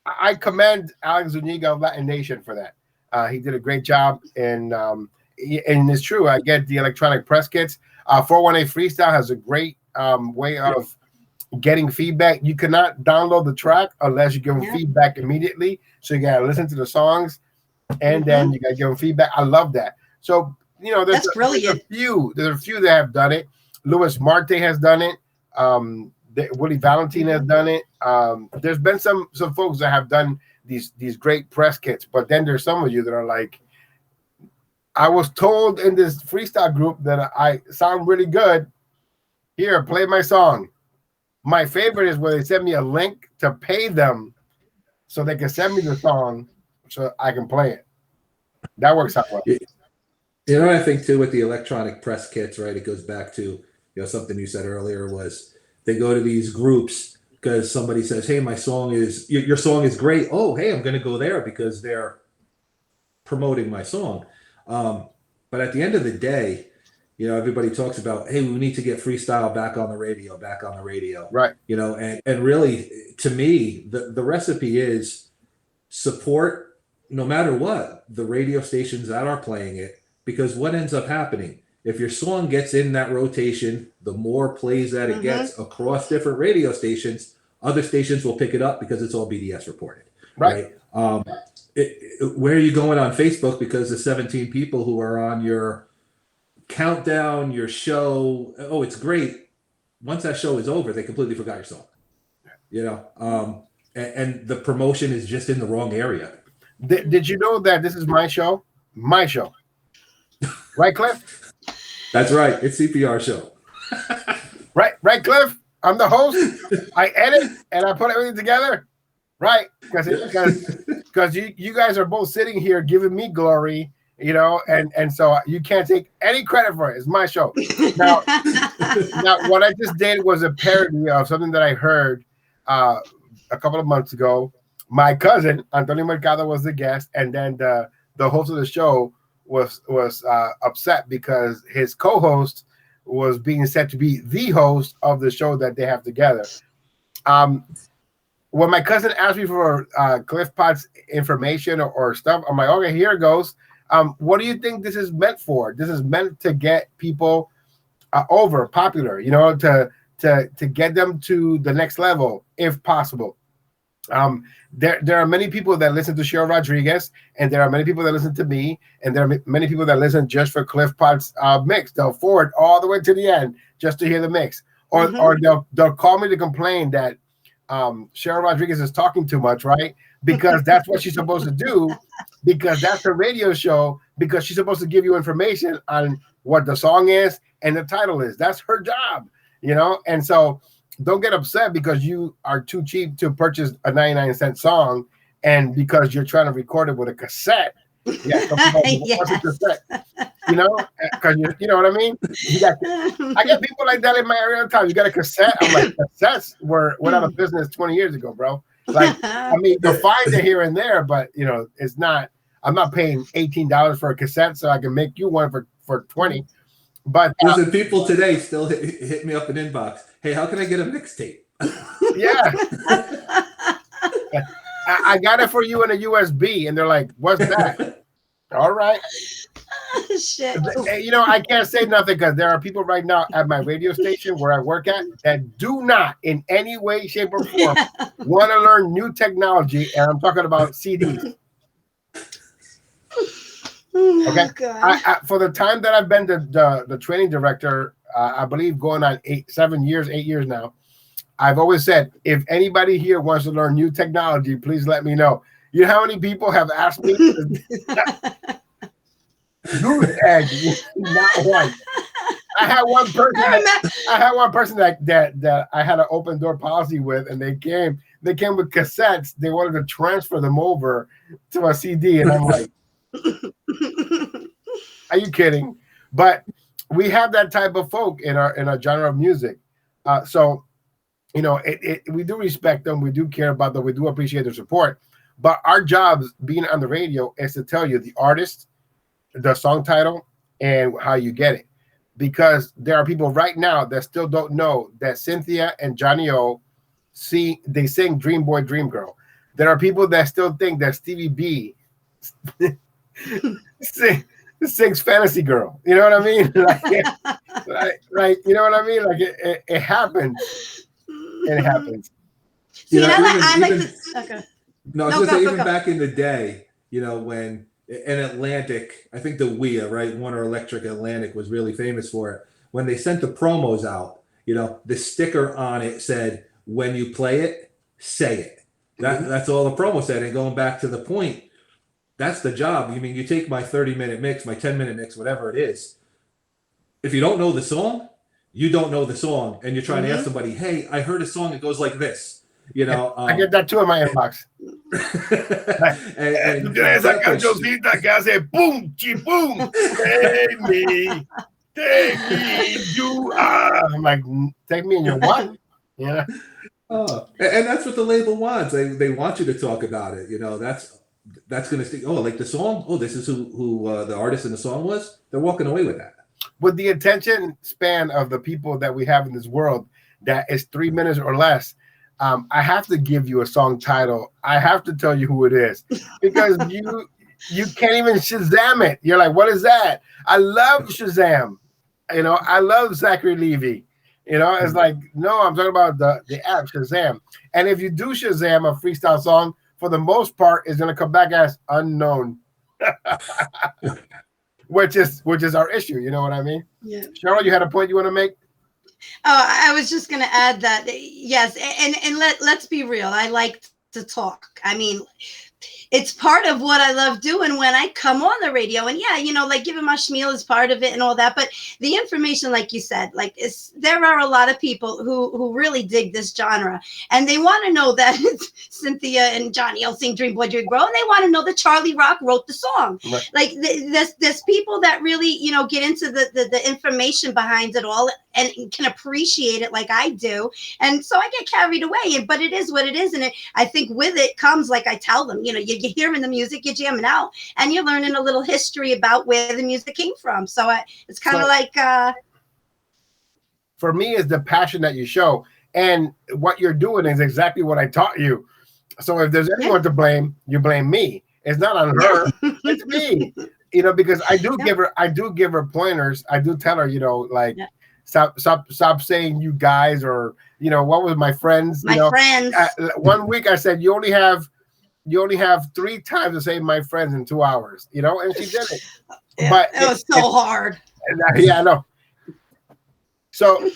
I commend Alex Zuniga of Latin Nation for that. He did a great job, and it's true. I get the electronic press kits. 418 Freestyle has a great way of getting feedback. You cannot download the track unless you give them feedback immediately. So you gotta listen to the songs, and then you gotta give them feedback. I love that. So there's brilliant. There's a few that have done it. Luis Marte has done it. Willie Valentine has done it. There's been some folks that have done these great press kits, but then there's some of you that are like, I was told in this freestyle group that I sound really good. Here, play my song. My favorite is where they send me a link to pay them so they can send me the song so I can play it. That works out well. I think too with the electronic press kits, right? It goes back to something you said earlier was they go to these groups because somebody says, "Hey, your song is great." Oh, hey, I'm going to go there because they're promoting my song. But at the end of the day, everybody talks about, hey, we need to get freestyle back on the radio. Right. And really, to me, the recipe is support no matter what the radio stations that are playing it, because what ends up happening, if your song gets in that rotation, the more plays that it gets across different radio stations, other stations will pick it up because it's all BDS reported. Right. Where are you going on Facebook? Because the 17 people who are on your countdown, your show, oh, it's great. Once that show is over, they completely forgot your song. And the promotion is just in the wrong area. Did you know that this is my show? My show. Right, Cliff? That's right. It's CPR show. Right, Cliff? I'm the host. I edit and I put everything together. Right. Because you guys are both sitting here giving me glory, and so you can't take any credit for it. It's my show. Now what I just did was a parody of something that I heard a couple of months ago. My cousin, Antonio Mercado, was the guest, and then the host of the show was upset because his co-host was being said to be the host of the show that they have together. When my cousin asked me for Cliff Potts information or stuff, I'm like, okay, here it goes. What do you think this is meant for? This is meant to get people popular, to get them to the next level, if possible. There are many people that listen to Cheryl Rodriguez, and there are many people that listen to me, and there are many people that listen just for Cliff Potts' mix. They'll forward all the way to the end just to hear the mix, or they'll call me to complain that Cheryl Rodriguez is talking too much, right? Because that's what she's supposed to do, because that's her radio show, because she's supposed to give you information on what the song is and the title is. That's her job, and so don't get upset because you are too cheap to purchase a 99-cent song, and because you're trying to record it with a cassette. Yes. Cassette, because you know what I mean. I get people like that in my area all the time. You got a cassette? I'm like, cassettes went out of business 20 years ago, bro. Like, you'll find it here and there, but it's not. I'm not paying $18 for a cassette, so I can make you one for 20. But listen, people today still hit me up in inbox. Hey, how can I get a mixtape? Yeah. I got it for you in a USB, and they're like, "What's that?" All right. Shit. I can't say nothing because there are people right now at my radio station where I work at that do not, in any way, shape, or form, want to learn new technology, and I'm talking about CDs. Okay. I, for the time that I've been the training director, I believe going on 8 years now, I've always said, if anybody here wants to learn new technology, please let me know. You know how many people have asked me? Goose egg, not one. I had one person. I had one person that I had an open door policy with, and they came with cassettes. They wanted to transfer them over to a CD, and I'm like, "Are you kidding?" But we have that type of folk in our genre of music. So, you know, we do respect them. We do care about them. We do appreciate their support. But our job being on the radio is to tell you the artist, the song title, and how you get it. Because there are people right now that still don't know that Cynthia and Johnny O they sing Dream Boy, Dream Girl. There are people that still think that Stevie B sings Fantasy Girl. You know what I mean? Like you know what I mean? Like it happens. It happens. See, I like this. Okay. No, I was going to say, even back in the day, you know, when in Atlantic, I think the WIA, right, Warner Electric Atlantic was really famous for it. When they sent the promos out, you know, the sticker on it said, when you play it, say it. That's all the promo said. And going back to the point, that's the job. I mean, you take my 30-minute mix, my 10-minute mix, whatever it is. If you don't know the song, you don't know the song. And you're trying to ask somebody, hey, I heard a song that goes like this. You know, I get that too in my inbox. and esa cancioncita que hace boom, chi boom, take me, you are. I'm like, take me and your what? Yeah. Oh, and that's what the label wants. They want you to talk about it. You know, that's going to stick. Oh, like the song. Oh, this is who the artist in the song was. They're walking away with that. With the attention span of the people that we have in this world, that is 3 minutes or less. I have to give you a song title. I have to tell you who it is because you can't even Shazam it. You're like, what is that? I love Shazam. You know, I love Zachary Levy. You know, it's like, no, I'm talking about the app Shazam. And if you do Shazam a freestyle song, for the most part, it's going to come back as unknown, which is our issue. You know what I mean? Yeah. Cheryl, you had a point you want to make? Oh, I was just going to add that, yes, and let's be real. I like to talk. I mean, it's part of what I love doing when I come on the radio. And yeah, you know, like giving my spiel is part of it and all that. But the information, like you said, like there are a lot of people who really dig this genre. And they want to know that Cynthia and Johnny O sing Dream Boy, Dream Girl. And they want to know that Charlie Rock wrote the song. Right. Like there's people that really, you know, get into the information behind it all and can appreciate it like I do. And so I get carried away, but it is what it is. And I think with it comes, like I tell them, you know, you're hearing the music, you're jamming out, and you're learning a little history about where the music came from. So it's kind of like... For me, is the passion that you show. And what you're doing is exactly what I taught you. So if there's anyone to blame, you blame me. It's not on her, it's me. You know, because I do give her pointers. I do tell her, you know, like... Stop saying you guys, or you know, what was my friends? Friends. 1 week I said you only have 3 times to say my friends in 2 hours. You know, and she did it. Yeah, but it was so hard. Yeah, I know. So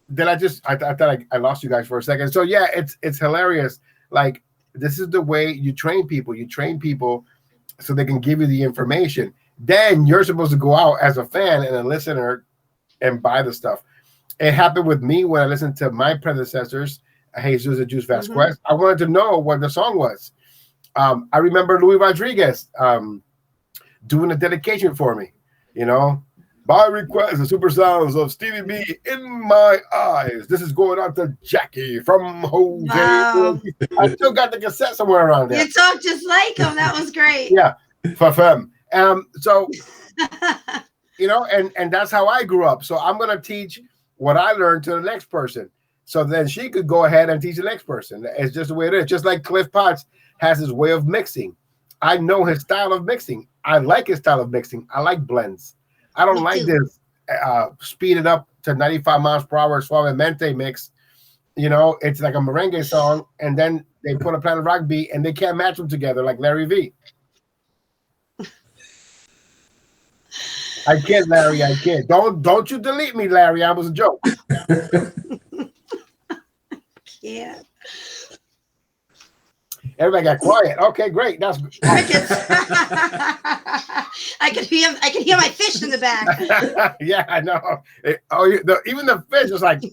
then I thought I lost you guys for a second. So yeah, it's hilarious. Like, this is the way you train people. You train people so they can give you the information. Then you're supposed to go out as a fan and a listener and buy the stuff. It happened with me when I listened to my predecessors, Jesus and Juice Vasquez. I wanted to know what the song was. I remember Louis Rodriguez doing a dedication for me. You know, by request, the super sounds of Stevie B in my eyes. This is going out to Jackie from Jose. Wow. I still got the cassette somewhere around there. You talk just like him. That was great. Yeah, for femme. So. You know, and that's how I grew up. So I'm going to teach what I learned to the next person. So then she could go ahead and teach the next person. It's just the way it is. Just like Cliff Potts has his way of mixing. I know his style of mixing. I like his style of mixing. I like blends. I don't like this speeded up to 95 miles per hour suavemente mix. You know, it's like a merengue song, and then they put a Planet Rock beat, and they can't match them together like Larry V. I kid, Larry. I kid. Don't you delete me, Larry. I was a joke. Yeah. Everybody got quiet. Okay, great. That's crickets. I could hear my fish in the back. Yeah, I know. Even the fish was like,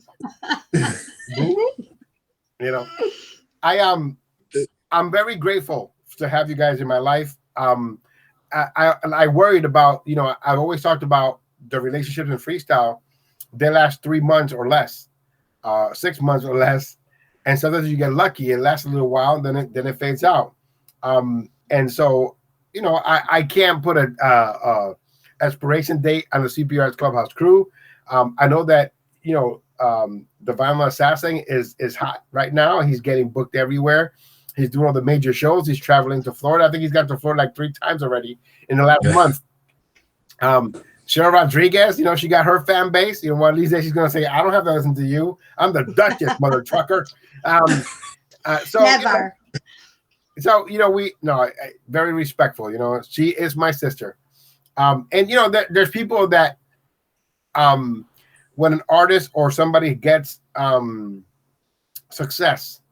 you know. I'm very grateful to have you guys in my life. I worried about, I've always talked about the relationships in freestyle. They last 3 months or less, 6 months or less, and sometimes you get lucky. It lasts a little while, then it fades out. And so, I can't put a expiration date on the CPR's Clubhouse crew. I know that the Violent Assassin is hot right now. He's getting booked everywhere. He's doing all the major shows. He's traveling to Florida. I think he's got to Florida like 3 times already in the last month. Cheryl Rodriguez, she got her fan base. One of these days she's going to say, I don't have to listen to you. I'm the Duchess, mother trucker. So, Never. Very respectful. She is my sister. And, there's people that when an artist or somebody gets success,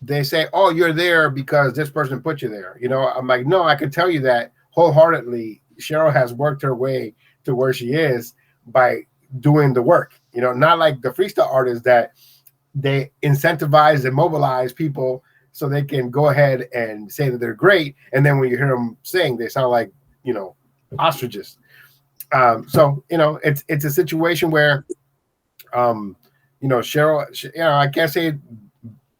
they say, oh, you're there because this person put you there. I'm like, no, I can tell you that wholeheartedly. Cheryl has worked her way to where she is by doing the work, not like the freestyle artists that they incentivize and mobilize people so they can go ahead and say that they're great. And then when you hear them sing, they sound like, ostriches. So, it's a situation where, Cheryl, I can't say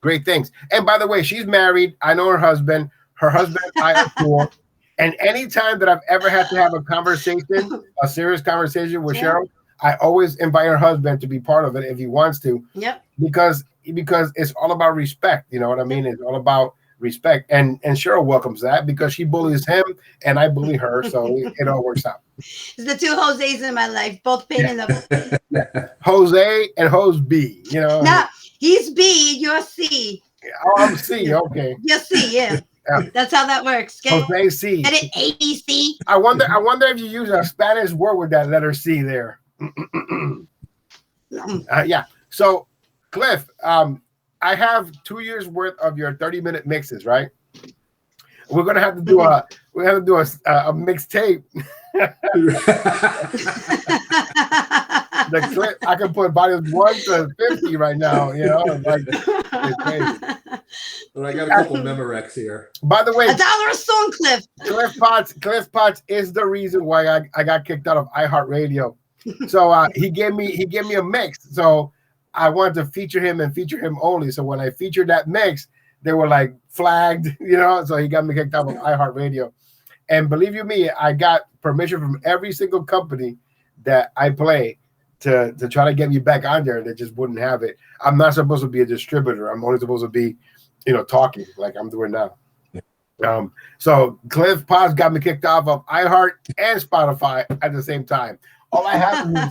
great things. And by the way, she's married. I know her husband. Her husband and I are cool. And anytime that I've ever had to have a serious conversation with Cheryl, I always invite her husband to be part of it if he wants to. Yep. Because it's all about respect. You know what I mean? It's all about respect. And Cheryl welcomes that because she bullies him and I bully her. So it all works out. It's the 2 Jose's in my life, both pain in the Jose and Jose B, No, he's B, you're C. Oh, I'm C, okay. You're C, yeah. That's how that works. Okay? Jose C. Get it? ABC. I wonder if you use a Spanish word with that letter C there. Yeah. So, Cliff, I have 2 years worth of your 30-minute mixes, right? We're gonna have to do a mixtape. The clip I can put volumes 1 to 50 right now. It's crazy. Well, I got a couple Memorex here. By the way, $1 a song, Cliff. Cliff Potts is the reason why I got kicked out of iHeartRadio. So he gave me a mix. So I wanted to feature him and feature him only. So when I featured that mix, they were like flagged, so he got me kicked out of iHeartRadio. And believe you me, I got permission from every single company that I play to try to get me back on there. They just wouldn't have it. I'm not supposed to be a distributor. I'm only supposed to be, talking like I'm doing now. So Cliff Potts got me kicked off of iHeart and Spotify at the same time. All I have to do,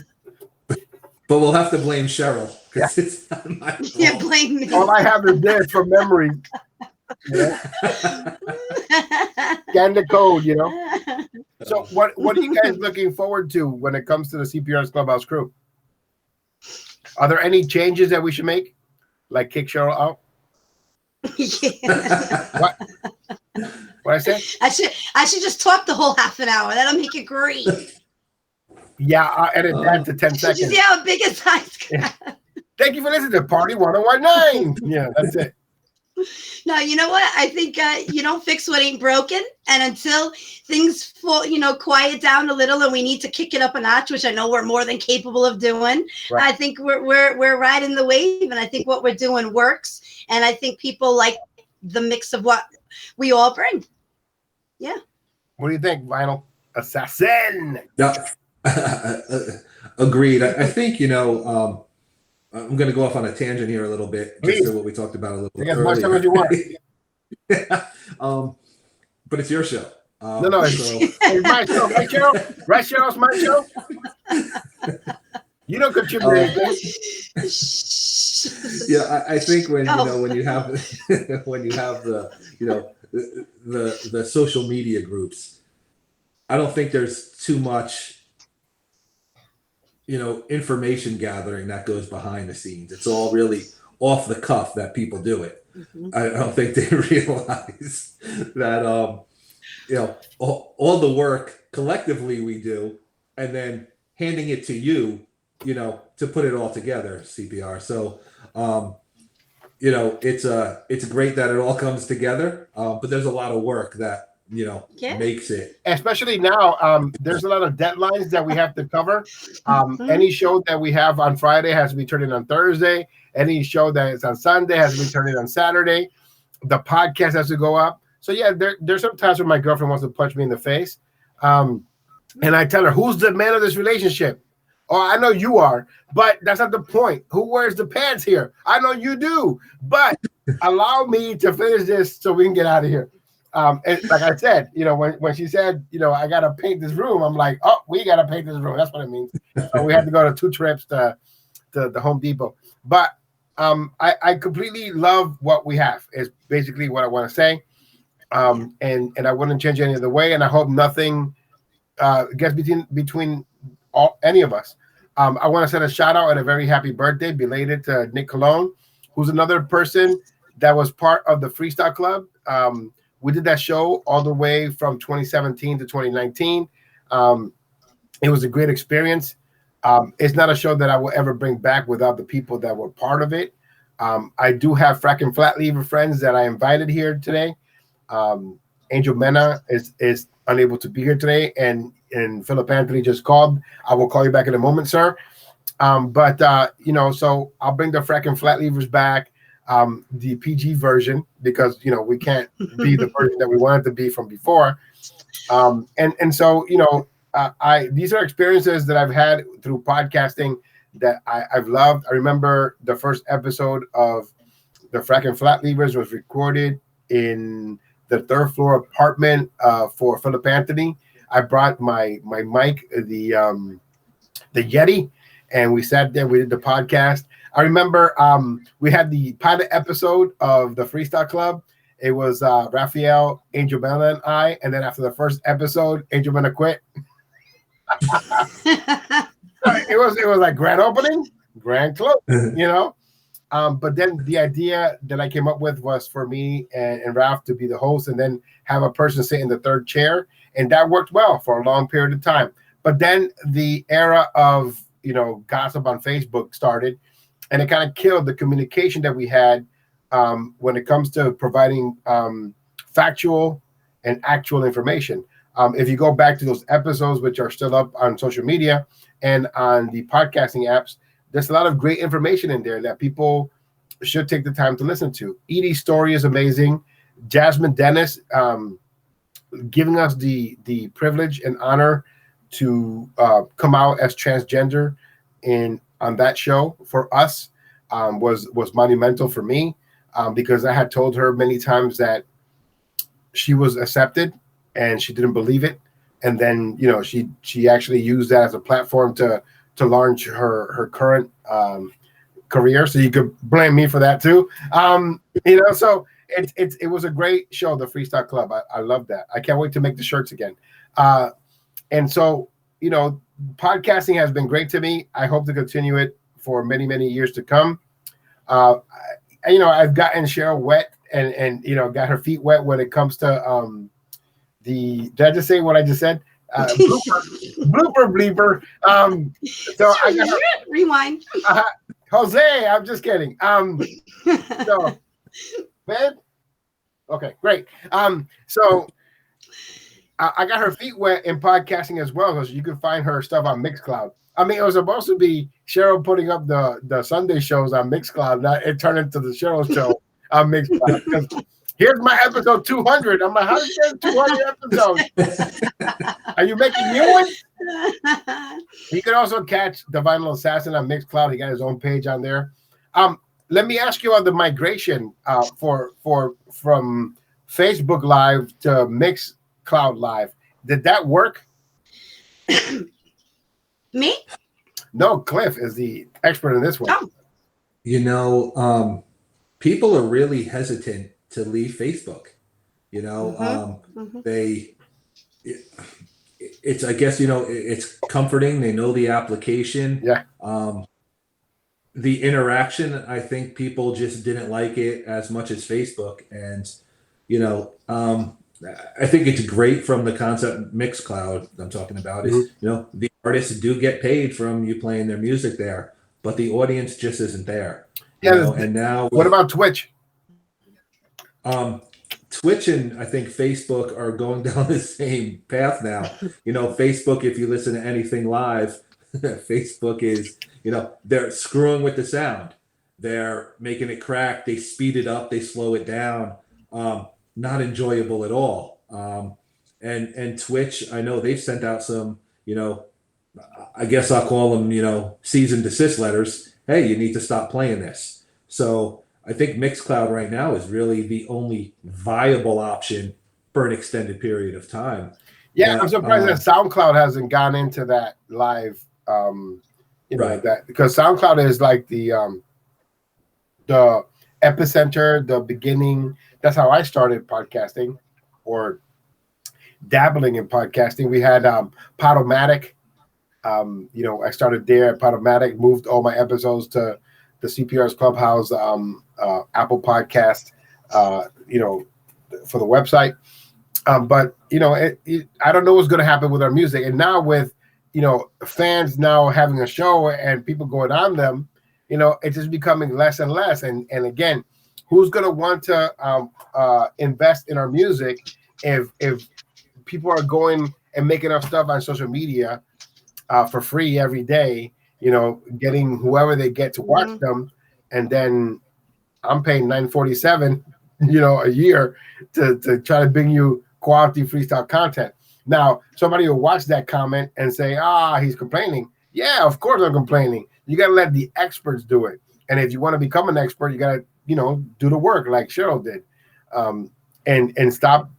but we'll have to blame Cheryl because it's not my fault. Yeah, blame me. All I have is this from memory. Scan the code, So what are you guys looking forward to when it comes to the CPR's Clubhouse crew? Are there any changes that we should make? Like kick Cheryl out? Yeah. What I said? I should just talk the whole half an hour. That'll make it great. Yeah, I'll edit that to 10 seconds. You see how big his eyes got? Thank you for listening to Party 1019. Yeah, that's it. No, you know what? I think you don't fix what ain't broken. And until things fall, quiet down a little and we need to kick it up a notch, which I know we're more than capable of doing. Right. I think we're riding the wave, and I think what we're doing works. And I think people like the mix of what we all bring. Yeah. What do you think, Vinyl Assassin? Yeah. Agreed. I think, I'm going to go off on a tangent here a little bit, just to what we talked about a little bit earlier. As much time as you want. But it's your show. No, it's my show. Right, Cheryl? Right, Cheryl? It's my show. You don't contribute anything. Yeah, I think when you have the social media groups, I don't think there's too much information gathering that goes behind the scenes. It's all really off the cuff that people do it. I don't think they realize that all the work collectively we do, and then handing it to you, to put it all together, CPR. So it's great that it all comes together, but there's a lot of work that makes it. Especially now, there's a lot of deadlines that we have to cover. Any show that we have on Friday has to be turned in on Thursday. Any show that is on Sunday has to be turned in on Saturday. The podcast has to go up. So yeah, there's some times when my girlfriend wants to punch me in the face, and I tell her, "Who's the man of this relationship?" Oh, I know you are, but that's not the point. Who wears the pants here? I know you do, but allow me to finish this so we can get out of here. And like I said, when she said, I gotta paint this room, I'm like, oh, we gotta paint this room. That's what it means. So we had to go to 2 trips to the Home Depot. But I completely love what we have. Is basically what I want to say. And I wouldn't change any other way. And I hope nothing gets between any of us. I want to send a shout out and a very happy birthday belated to Nick Colon, who's another person that was part of the Freestyle Club. We did that show all the way from 2017 to 2019. It was a great experience. It's not a show that I will ever bring back without the people that were part of it. I do have fracking flat lever friends that I invited here today. Angel Mena is unable to be here today, and Philip Anthony just called. I will call you back in a moment, sir. So I'll bring the fracking flat levers back. The PG version, because we can't be the version that we wanted to be from before. These are experiences that I've had through podcasting that I've loved. I remember the first episode of the Fracking Flat Levers was recorded in the 3rd floor apartment for Philip Anthony. I brought my mic, the Yeti, and we sat there. We did the podcast. I remember we had the pilot episode of the Freestyle Club. It was Raphael, Angel Mena, and I. And then after the first episode, Angel Mena quit. It was like grand opening, grand close, But then the idea that I came up with was for me and Ralph to be the host and then have a person sit in the 3rd chair. And that worked well for a long period of time. But then the era of, gossip on Facebook started, and it kind of killed the communication that we had when it comes to providing factual and actual information. If you go back to those episodes, which are still up on social media and on the podcasting apps, there's a lot of great information in there that people should take the time to listen to. Edie's story is amazing. Jasmine Dennis giving us the privilege and honor to come out as transgender on that show for us was monumental for me because I had told her many times that she was accepted and she didn't believe it. And then, she actually used that as a platform to launch her current career. So you could blame me for that too. So it was a great show, the Freestyle Club. I love that. I can't wait to make the shirts again. And so, podcasting has been great to me. I hope to continue it for many, many years to come. I've gotten Cheryl wet and got her feet wet when it comes to did I just say what I just said? Blooper bleeper. So I got rewind. Jose, I'm just kidding. So man. Okay, great. So I got her feet wet in podcasting as well, because you can find her stuff on Mixcloud. I mean, it was supposed to be Cheryl putting up the Sunday shows on Mixcloud. Now it turned into the Cheryl show on Mixcloud. Because here's my episode 200. I'm like, how did you get 200 episodes? Are you making new ones? You can also catch the Vinyl Assassin on Mixcloud. He got his own page on there. Let me ask you on the migration from Facebook Live to Mixcloud Live. Did that work? Me? No, Cliff is the expert in this one. Oh. People are really hesitant to leave Facebook. I guess, it's comforting. They know the application. Yeah. the interaction, I think people just didn't like it as much as Facebook. And, I think it's great from the concept Mixcloud I'm talking about is, the artists do get paid from you playing their music there, but the audience just isn't there. And now what about Twitch? Twitch and I think Facebook are going down the same path now. Facebook, if you listen to anything live, Facebook is, they're screwing with the sound. They're making it crack. They speed it up. They slow it down. Not enjoyable at all. And Twitch, I know they've sent out some, I guess I'll call them, cease and desist letters. Hey, you need to stop playing this. So I think Mixcloud right now is really the only viable option for an extended period of time. Yeah, I'm surprised that SoundCloud hasn't gone into that live. Right. That because SoundCloud is like the epicenter, the beginning. That's how I started podcasting, or dabbling in podcasting. We had Podomatic. I started there at Podomatic, moved all my episodes to the CPR's Clubhouse, Apple Podcast, for the website. But I don't know what's going to happen with our music. And now with, fans now having a show and people going on them, it's just becoming less and less. And again, who's going to want to invest in our music if people are going and making up stuff on social media for free every day, getting whoever they get to watch them, and then I'm paying $9.47, a year to try to bring you quality freestyle content. Now, somebody will watch that comment and say, he's complaining. Yeah, of course I'm complaining. You got to let the experts do it. And if you want to become an expert, you got to, do the work like Cheryl did, and stop,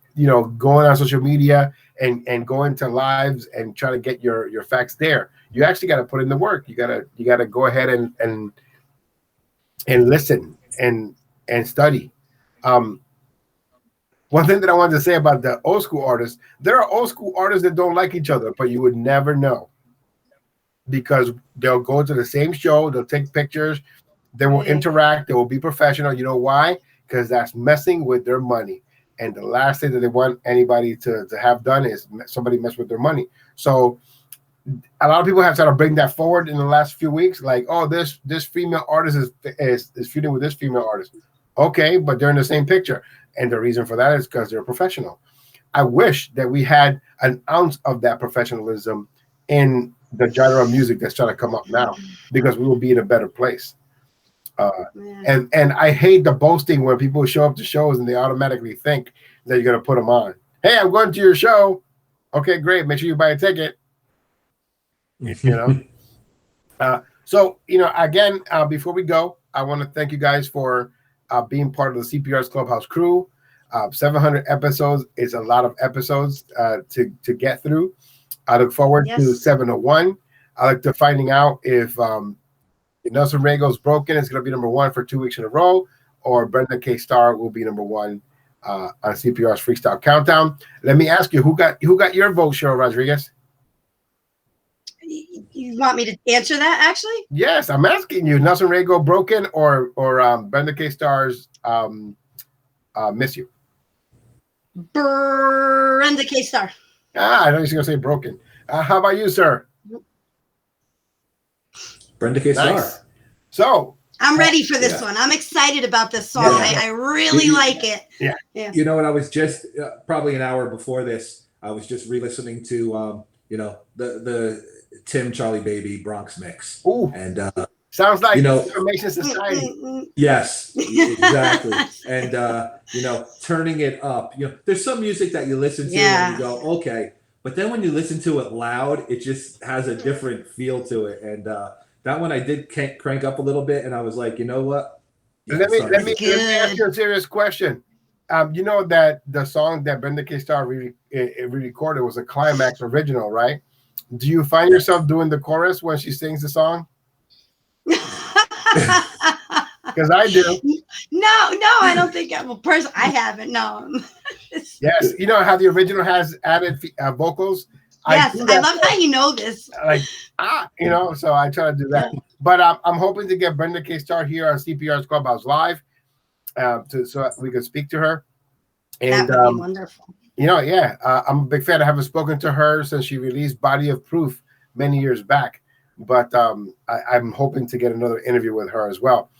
going on social media and go into lives and try to get your facts there. You actually got to put in the work. You got to go ahead and listen and study. One thing that I wanted to say about the old school artists, there are old school artists that don't like each other, but you would never know, because they'll go to the same show, they'll take pictures, they will interact, they will be professional. You know why? Because that's messing with their money. And the last thing that they want anybody to have done is somebody mess with their money. So a lot of people have tried to bring that forward in the last few weeks, like, this female artist is feuding with this female artist. Okay, but they're in the same picture. And the reason for that is because they're professional. I wish that we had an ounce of that professionalism in the genre of music that's trying to come up now, because we will be in a better place. And I hate the boasting when people show up to shows and they automatically think that you're going to put them on. Hey, I'm going to your show. Okay, great. Make sure you buy a ticket. So, again, before we go, I want to thank you guys for being part of the CPR's Clubhouse crew. 700 episodes is a lot of episodes to get through. I look forward to 701. I look to finding out if Nelson Rego's Broken is going to be number one for 2 weeks in a row, or Brenda K. Starr will be number one on CPR's Freestyle Countdown. Let me ask you, who got your vote, Cheryl Rodriguez? You want me to answer that, actually? Yes, I'm asking you. Nelson Rego, Broken, or Brenda K. Starr's Miss You? Brenda K. Starr. I know you're going to say Broken. How about you, sir? Brenda K. Starr. Nice. So I'm ready for this one. I'm excited about this song. I really like it. Yeah. You know what? I was just probably an hour before this, I was just re-listening to the Tim Charlie Baby Bronx mix. Ooh. And sounds like Information Society. Yes, exactly. And turning it up. There's some music that you listen to and you go, okay, but then when you listen to it loud, it just has a different feel to it. And that one I did crank up a little bit, and I was like, you know what? Yeah, let me ask you a serious question. You know that the song that Brenda K. Starr re-recorded was a Climax original, right? Do you find yourself doing the chorus when she sings the song? Because I do. No, I don't think I haven't. No. Yes, you know how the original has added vocals. Yes, I love how you know this. Like so I try to do that. But I'm hoping to get Brenda K-Star here on CPR's Clubhouse Live, so we can speak to her. And that would be wonderful. I'm a big fan. I haven't spoken to her since she released Body of Proof many years back, but I'm hoping to get another interview with her as well.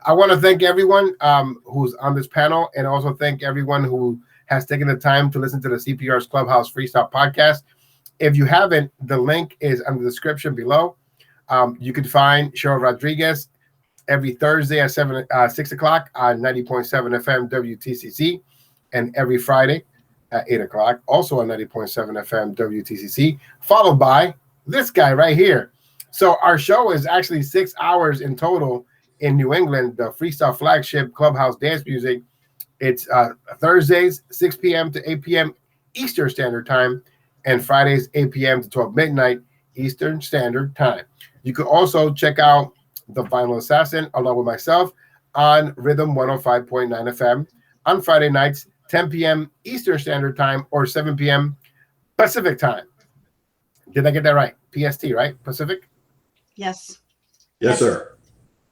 I want to thank everyone who's on this panel, and also thank everyone who has taken the time to listen to the CPR's Clubhouse Freestyle podcast. If you haven't, the link is in the description below. You can find Cheryl Rodriguez every Thursday at 6 o'clock on 90.7 FM WTCC, and every Friday at 8 o'clock, also on 90.7 FM WTCC, followed by this guy right here. So our show is actually 6 hours in total in New England, the freestyle flagship Clubhouse dance music. It's Thursdays, 6 p.m. to 8 p.m. Eastern Standard Time, and Fridays, 8 p.m. to 12 midnight Eastern Standard Time. You can also check out The Vinyl Assassin, along with myself, on Rhythm 105.9 FM on Friday nights, 10 p.m. Eastern Standard Time, or 7 p.m. Pacific Time. Did I get that right? PST, right? Pacific? Yes. Yes, sir.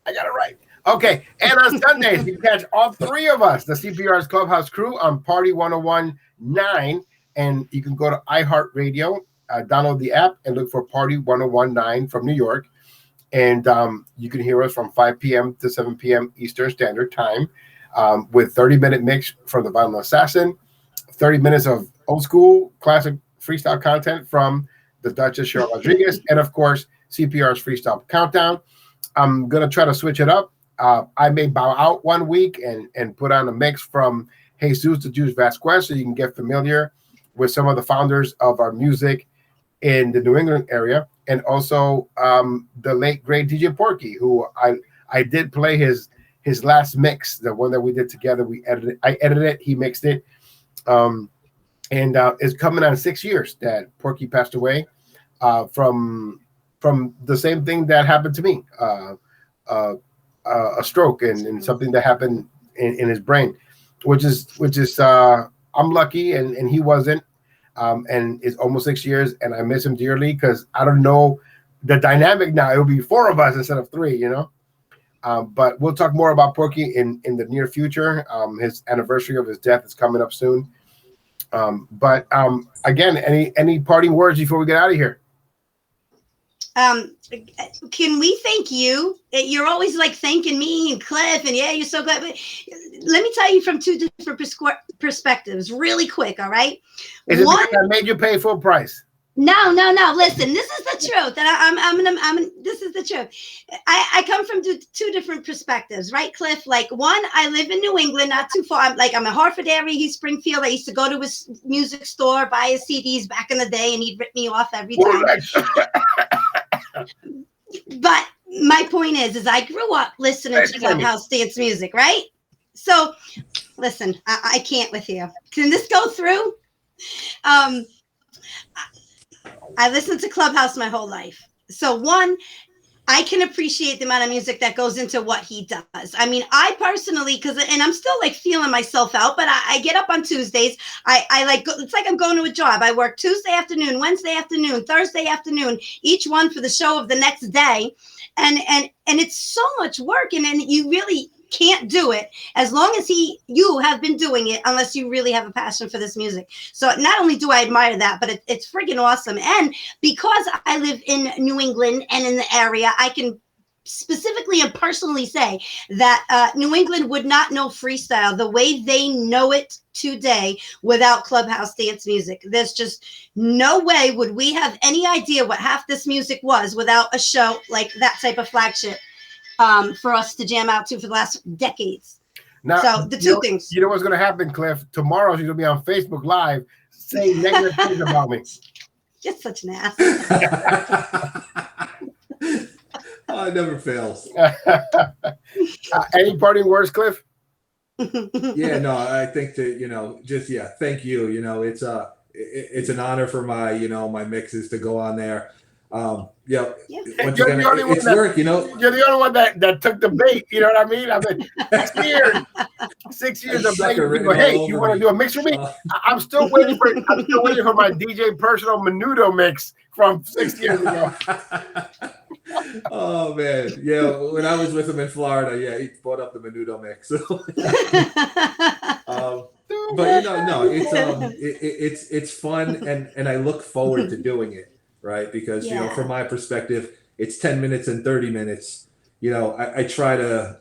I got it right. Okay, and on Sundays, you can catch all three of us, the CPR's Clubhouse crew, on Party 101.9, and you can go to iHeartRadio, download the app, and look for Party 101.9 from New York, and you can hear us from 5 p.m. to 7 p.m. Eastern Standard Time, with 30-minute mix from the Vinyl Assassin, 30 minutes of old school classic freestyle content from the Duchess, Cheryl Rodriguez, and of course, CPR's Freestyle Countdown. I'm going to try to switch it up. I may bow out one week and put on a mix from Jesus the Juice Vasquez, so you can get familiar with some of the founders of our music in the New England area, and also the late great DJ Porky, who I did play his last mix, the one that we did together. I edited it, he mixed it, and it's coming on 6 years that Porky passed away from the same thing that happened to me, a stroke and something that happened in his brain, which is I'm lucky and he wasn't, and it's almost 6 years, and I miss him dearly because I don't know the dynamic now. It will be four of us instead of three, but we'll talk more about Porky in the near future. His anniversary of his death is coming up soon. But again, any parting words before we get out of here? Can we thank you? You're always like thanking me and Cliff, and you're so good. But let me tell you from two different perspectives, really quick. All right. Is it because I made you pay full price? No. Listen, this is the truth, and this is the truth. I come from two different perspectives, right, Cliff? Like, one, I live in New England, not too far. I'm in Hartford area. He's Springfield. I used to go to his music store, buy his CDs back in the day, and he'd rip me off every time. But my point is I grew up listening to Clubhouse dance music, right? So, listen, I can't with you. Can this go through? I listened to Clubhouse my whole life. So one, I can appreciate the amount of music that goes into what he does. I mean, I personally, and I'm still like feeling myself out, but I get up on Tuesdays. I like, it's like I'm going to a job. I work Tuesday afternoon, Wednesday afternoon, Thursday afternoon, each one for the show of the next day. And it's so much work. And you really can't do it as long as you have been doing it, unless you really have a passion for this music. So not only do I admire that, but it's friggin' awesome. And because I live in New England and in the area, I can specifically and personally say that New England would not know freestyle the way they know it today without Clubhouse dance music. There's just no way would we have any idea what half this music was without a show like that type of flagship for us to jam out to for the last decades. Now, so the two things. You know what's going to happen, Cliff? Tomorrow she's going to be on Facebook Live saying negative things about me. You're such an ass. Oh, it never fails. Any parting words, Cliff? Yeah, no, I think that, thank you. It's an honor for my, my mixes to go on there. Yeah. Yeah. Once again, it's work, you know. You're the only one that took the bait. You know what I mean? I mean, 6 years of begging people, hey, you want to do a mix for me? I'm still waiting for my DJ personal Menudo mix from 6 years ago. Oh man, yeah. When I was with him in Florida, yeah, he brought up the Menudo mix. But you know, no, it's fun, and I look forward to doing it, right? Because you know, from my perspective, it's 10 minutes and 30 minutes. You know, I try to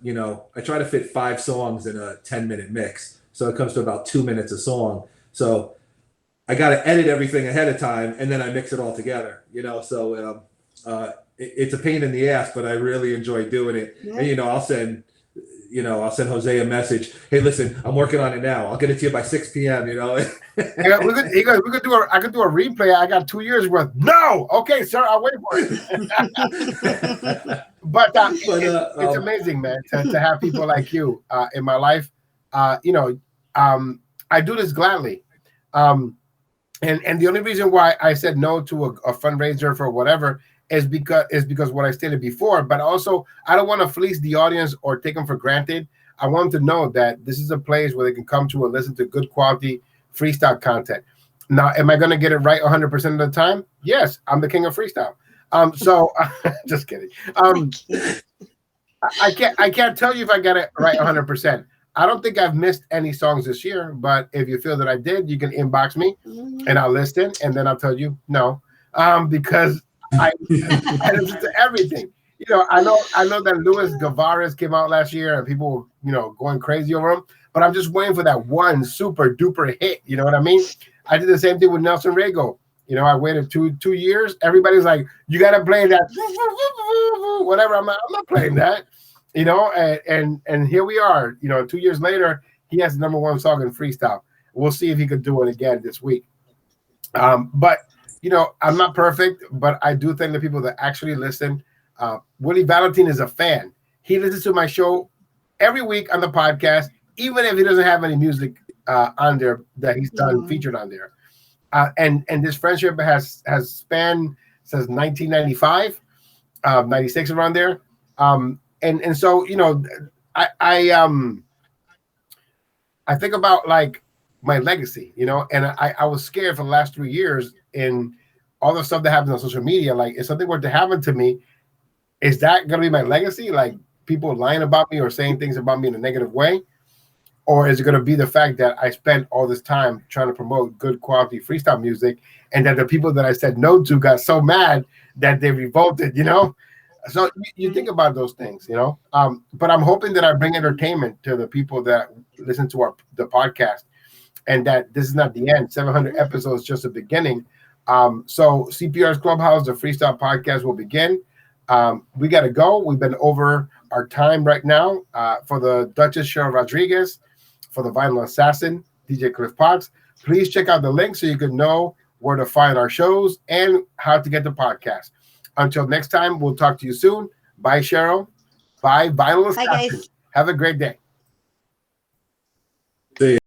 fit 5 songs in a 10-minute mix, so it comes to about 2 minutes a song. So I got to edit everything ahead of time, and then I mix it all together. You know, so it's a pain in the ass, but I really enjoy doing it. Yeah. And I'll send Jose a message. Hey, listen, I'm working on it now. I'll get it to you by 6 p.m. Yeah, I could do a replay. I got 2 years worth. No, okay, sir, I'll wait for it. But it's amazing, man, to have people like you in my life. I do this gladly. And the only reason why I said no to a fundraiser for whatever is because what I stated before, but also I don't want to fleece the audience or take them for granted. I want them to know that this is a place where they can come to and listen to good quality freestyle content. Now, am I going to get it right 100% of the time? Yes, I'm the king of freestyle. So just kidding. I can't tell you if I got it right 100%. I don't think I've missed any songs this year, but if you feel that I did, you can inbox me and I'll listen, and then I'll tell you no, because I listen to everything. I know that Luis Guevara's came out last year and people were, going crazy over him, but I'm just waiting for that one super duper hit. You know what I mean? I did the same thing with Nelson Rego. I waited two years. Everybody's like, you got to play that, whatever. I'm not playing that, and here we are, 2 years later, he has the #1 song in freestyle. We'll see if he could do it again this week. But I'm not perfect, but I do thank the people that actually listen. Willie Valentine is a fan. He listens to my show every week on the podcast, even if he doesn't have any music on there that he's done featured on there. And this friendship has spanned since 1995, 96 around there. And so I think about like my legacy, and I was scared for the last 3 years in all the stuff that happens on social media. Like, if something were to happen to me, is that going to be my legacy? Like, people lying about me or saying things about me in a negative way? Or is it going to be the fact that I spent all this time trying to promote good quality freestyle music, and that the people that I said no to got so mad that they revolted, So you think about those things, but I'm hoping that I bring entertainment to the people that listen to the podcast, and that this is not the end. 700 episodes, just the beginning. So CPR's Clubhouse, the freestyle podcast, will begin. We got to go. We've been over our time right now. For the Duchess, Cheryl Rodriguez, for the Vinyl Assassin, DJ Cliff Potts. Please check out the link so you can know where to find our shows and how to get the podcast. Until next time, we'll talk to you soon. Bye, Cheryl. Bye, Vinyl Assassin. Bye, guys. Have a great day. See you.